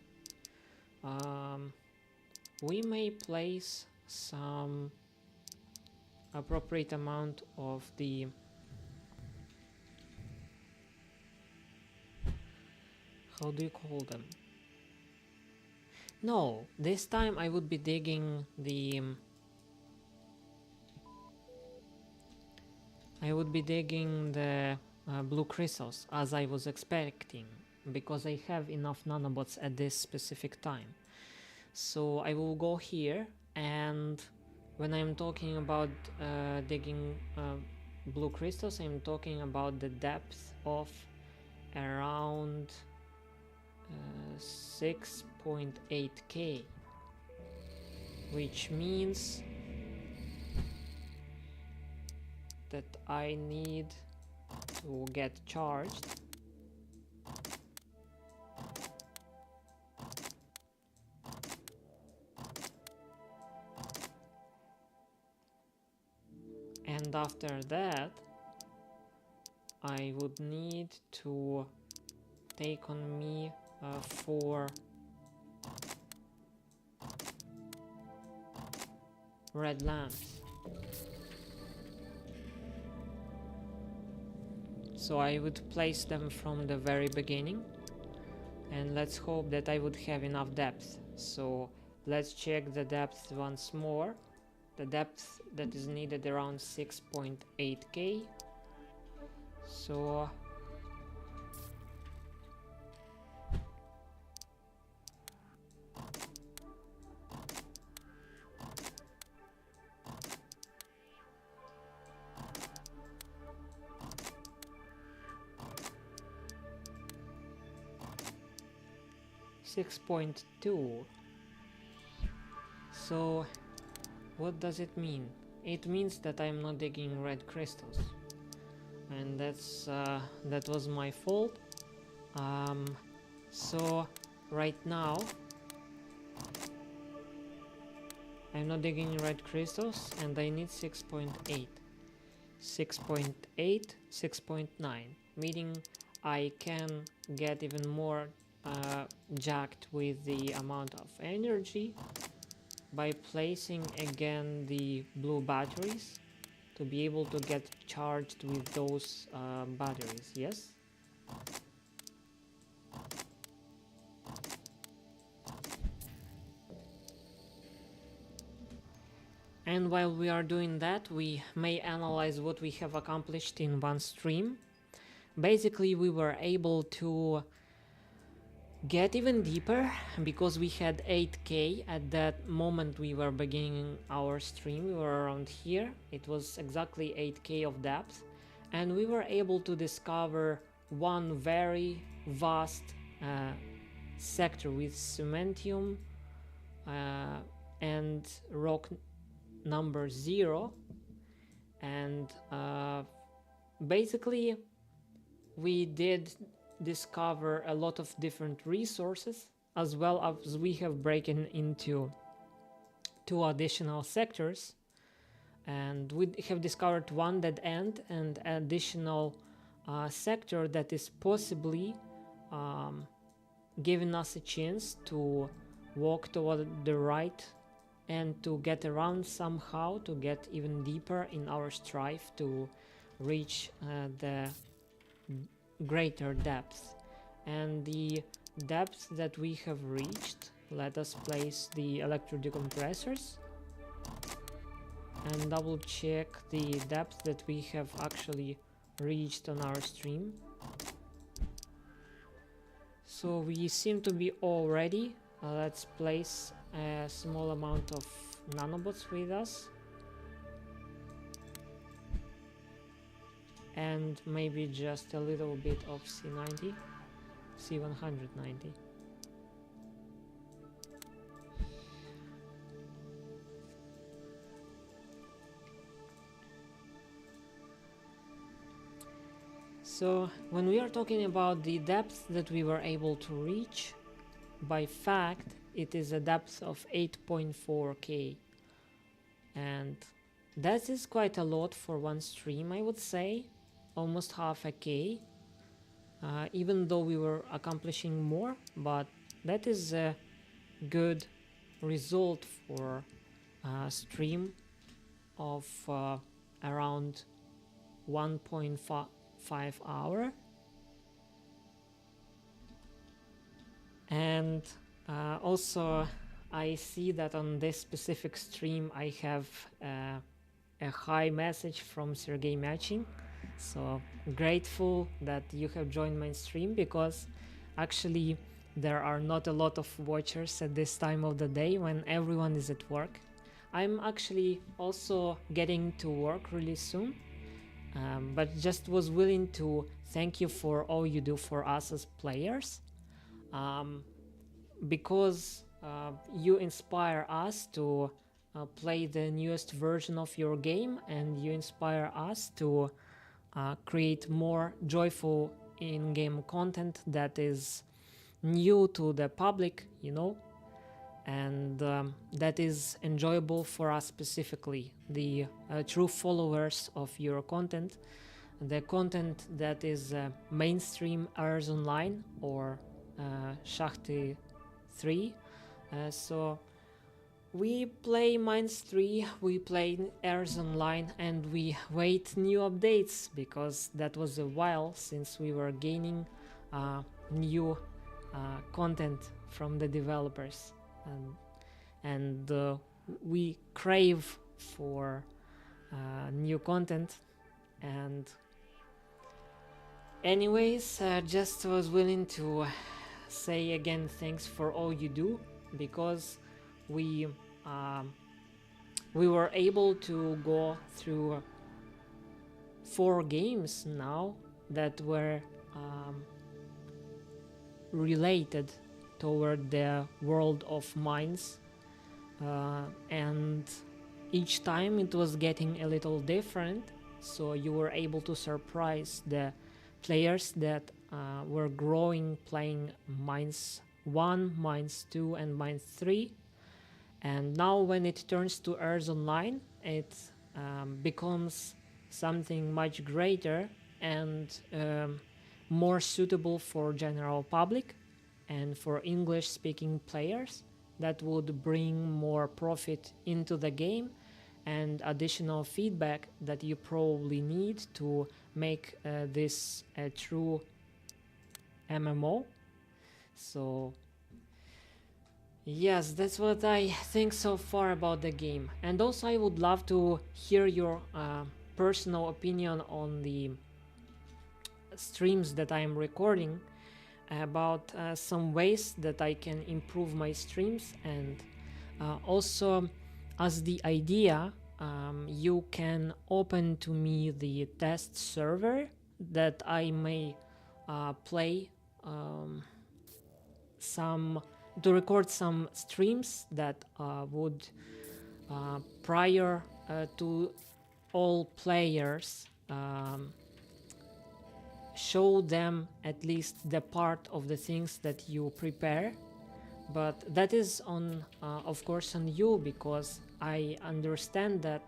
we may place some appropriate amount of the how do you call them? No, this time I would be digging the blue crystals as I was expecting, because I have enough nanobots at this specific time. So I will go here, and when I'm talking about digging blue crystals, I'm talking about the depth of around 6.8k, which means that I need to get charged and after that I would need to take on me 4 red lamps. So I would place them from the very beginning, and let's hope that I would have enough depth. So let's check the depth once more. The depth that is needed around 6.8k. So .2. So what does it mean? It means that I'm not digging red crystals. and that was my fault. So right now I'm not digging red crystals, and I need 6.8, 6.9, meaning I can get even more jacked with the amount of energy by placing again the blue batteries to be able to get charged with those batteries. Yes. And while we are doing that, we may analyze what we have accomplished in one stream. Basically, we were able to get even deeper because we had 8k at that moment we were beginning our stream. We were around here. It was exactly 8k of depth, and we were able to discover one very vast sector with cementium and rock number 0, and basically we did discover a lot of different resources, as well as we have broken into 2 additional sectors, and we have discovered one dead end and additional sector that is possibly giving us a chance to walk toward the right and to get around somehow, to get even deeper in our strive to reach the greater depth. And the depth that we have reached, let us place the electrodecompressors and double check the depth that we have actually reached on our stream. So we seem to be all ready. Let's place a small amount of nanobots with us, and maybe just a little bit of C190. So when we are talking about the depth that we were able to reach, by fact it is a depth of 8.4k, and that is quite a lot for one stream, I would say, almost half a k, even though we were accomplishing more, but that is a good result for a stream of around 1.5 hour. And also I see that on this specific stream I have a hi message from Sergey Machin. So grateful that you have joined my stream, because actually there are not a lot of watchers at this time of the day when everyone is at work. I'm actually also getting to work really soon, but just was willing to thank you for all you do for us as players, because you inspire us to play the newest version of your game, and you inspire us to create more joyful in-game content that is new to the public, you know, and that is enjoyable for us specifically, the true followers of your content, the content that is mainstream ERZ Online or Shachty 3. So we play Mines 3, we play ERZ Online, and we wait new updates, because that was a while since we were gaining new content from the developers, and we crave for new content. And anyways, just was willing to say again thanks for all you do, because we were able to go through 4 games now that were related toward the world of mines, and each time it was getting a little different, so you were able to surprise the players that were growing, playing Mines 1, Mines 2 and Mines 3. And now when it turns to ERZ Online, it becomes something much greater and more suitable for general public and for English speaking players, that would bring more profit into the game and additional feedback that you probably need to make this a true MMO. So yes, that's what I think so far about the game. And also I would love to hear your personal opinion on the streams that I am recording, about some ways that I can improve my streams, and also as the idea, you can open to me the test server that I may play to record some streams that would prior to all players show them at least the part of the things that you prepare. But that is on of course on you, because I understand that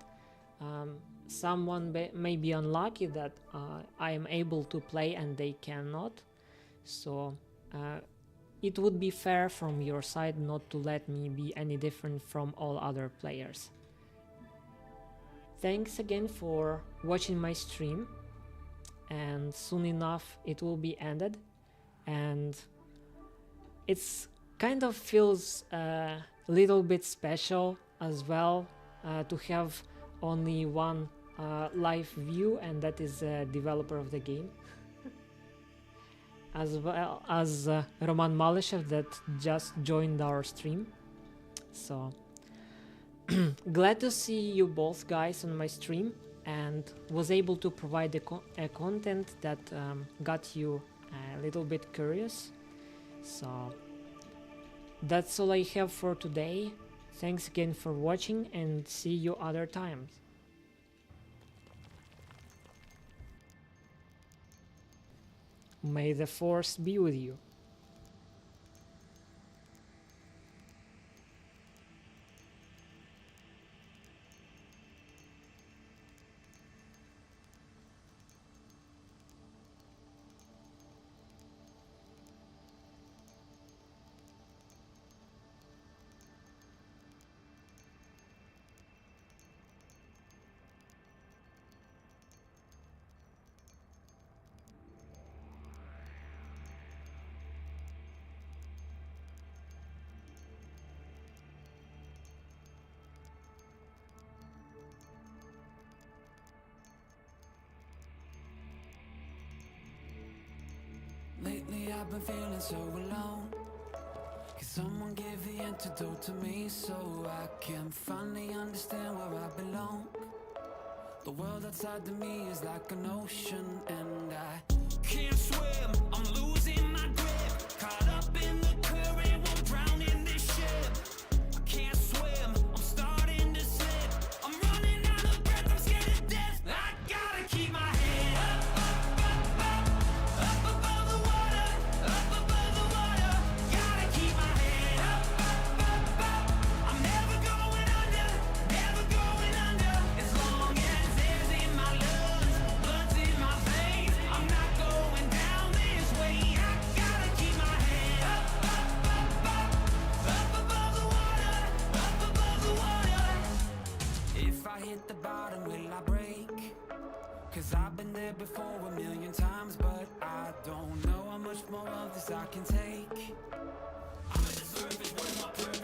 someone may be unlucky that I am able to play and they cannot. So it would be fair from your side not to let me be any different from all other players. Thanks again for watching my stream, and soon enough it will be ended, and it's kind of feels a little bit special as well to have only one live view, and that is a developer of the game, as well as Roman Malyshev that just joined our stream. So glad to see you both guys on my stream, and was able to provide a content that got you a little bit curious. So that's all I have for today. Thanks again for watching, and see you other times. May the force be with you. Lately I've been feeling so alone. Can someone give the antidote to me so I can finally understand where I belong? The world outside of me is like an ocean, and I can't swim, I'm losing my grip. Caught up in the current, won't drown in this ship. I can't swim, I'm starting to slip. I'm running out of breath, I'm scared to death. I gotta keep my head up, up above the water, up above the water. Gotta keep my head up, up. I'm never going under, never going under. As long as air's in my lungs, blood's in my veins, I'm not going down this way. I gotta keep my head up above the water, up above the water. If I hit the bottom, will I break? 'Cause I've been there before a million times, but I don't know how much more of this I can take. I'm at the surface, what am I purpose?